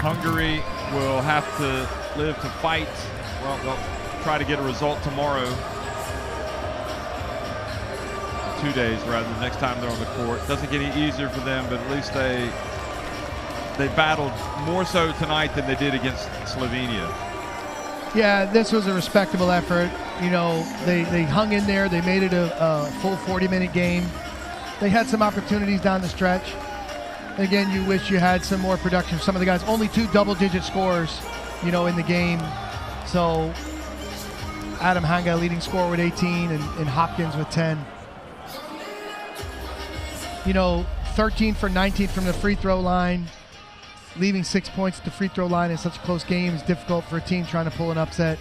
Hungary will have to live to fight. Well, they'll try to get a result tomorrow. 2 days rather than next time they're on the court. Doesn't get any easier for them, but at least they battled more so tonight than they did against Slovenia. Yeah, this was a respectable effort. You know, they hung in there. They made it a full 40-minute game. They had some opportunities down the stretch. Again, you wish you had some more production. Some of the guys, only 2 double-digit scores, you know, in the game. So Adam Hanga leading scorer with 18 and Hopkins with 10. You know, 13 for 19 from the free throw line. Leaving 6 points at the free throw line in such a close game is difficult for a team trying to pull an upset.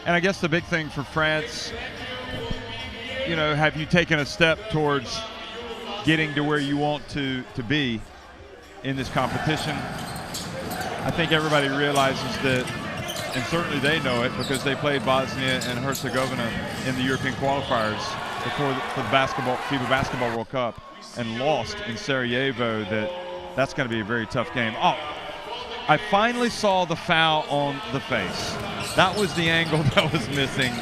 And I guess the big thing for France, you know, have you taken a step towards getting to where you want to be in this competition? I think everybody realizes that, and certainly they know it because they played Bosnia and Herzegovina in the European qualifiers for the FIBA Basketball World Cup and lost in Sarajevo, that's going to be a very tough game. Oh, I finally saw the foul on the face. That was the angle that was missing.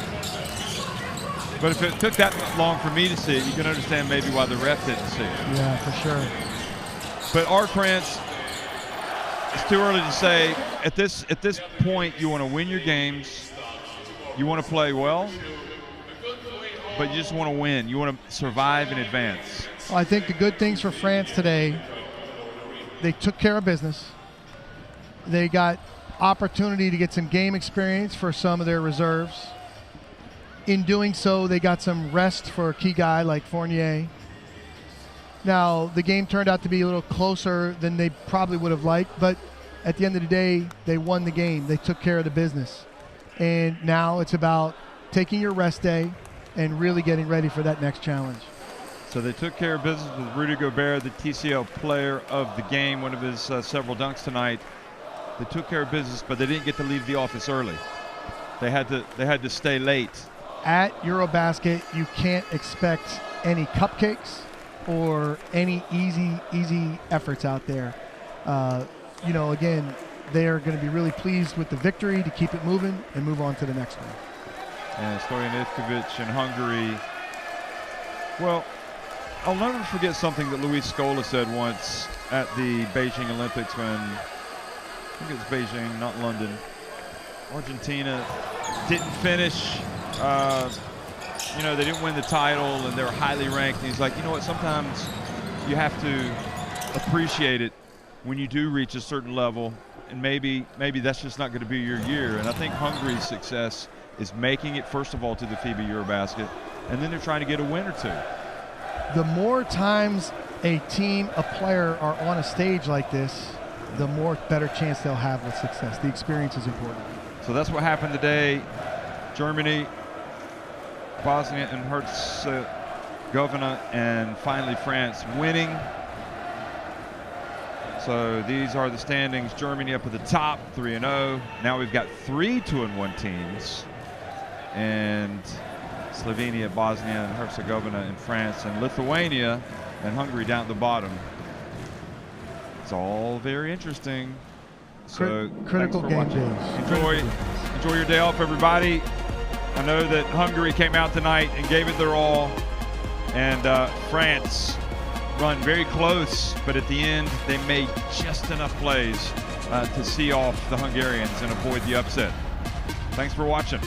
But if it took that long for me to see it, you can understand maybe why the ref didn't see it. Yeah, for sure. But our France, it's too early to say. At this point, you want to win your games. You want to play well. But you just want to win. You want to survive and advance. Well, I think the good things for France today, they took care of business. They got opportunity to get some game experience for some of their reserves. In doing so, they got some rest for a key guy like Fournier. Now, the game turned out to be a little closer than they probably would have liked, but at the end of the day, they won the game. They took care of the business. And now it's about taking your rest day and really getting ready for that next challenge. So they took care of business with Rudy Gobert, the TCL player of the game, one of his several dunks tonight. They took care of business, but they didn't get to leave the office early. They had to stay late. At EuroBasket, you can't expect any cupcakes or any easy efforts out there. You know, again, they are going to be really pleased with the victory to keep it moving and move on to the next one. And Stojan Ivkovic in Hungary. Well, I'll never forget something that Luis Scola said once at the Beijing Olympics when, I think it was Beijing, not London. Argentina didn't finish. You know, they didn't win the title and they were highly ranked. And he's like, you know what, sometimes you have to appreciate it when you do reach a certain level, and maybe that's just not going to be your year. And I think Hungary's success is making it, first of all, to the FIBA EuroBasket, and then they're trying to get a win or two. The more times a team, a player are on a stage like this, the more better chance they'll have with success. The experience is important. So that's what happened today. Germany, Bosnia and Herzegovina, and finally France winning. So these are the standings. Germany up at the top, 3-0. Now we've got 3 2-1 teams. And Slovenia, Bosnia and Herzegovina, and France, and Lithuania and Hungary down at the bottom. It's all very interesting. So critical game days. Enjoy your day off, everybody. I know that Hungary came out tonight and gave it their all, and France run very close, but at the end they made just enough plays to see off the Hungarians and avoid the upset. Thanks for watching.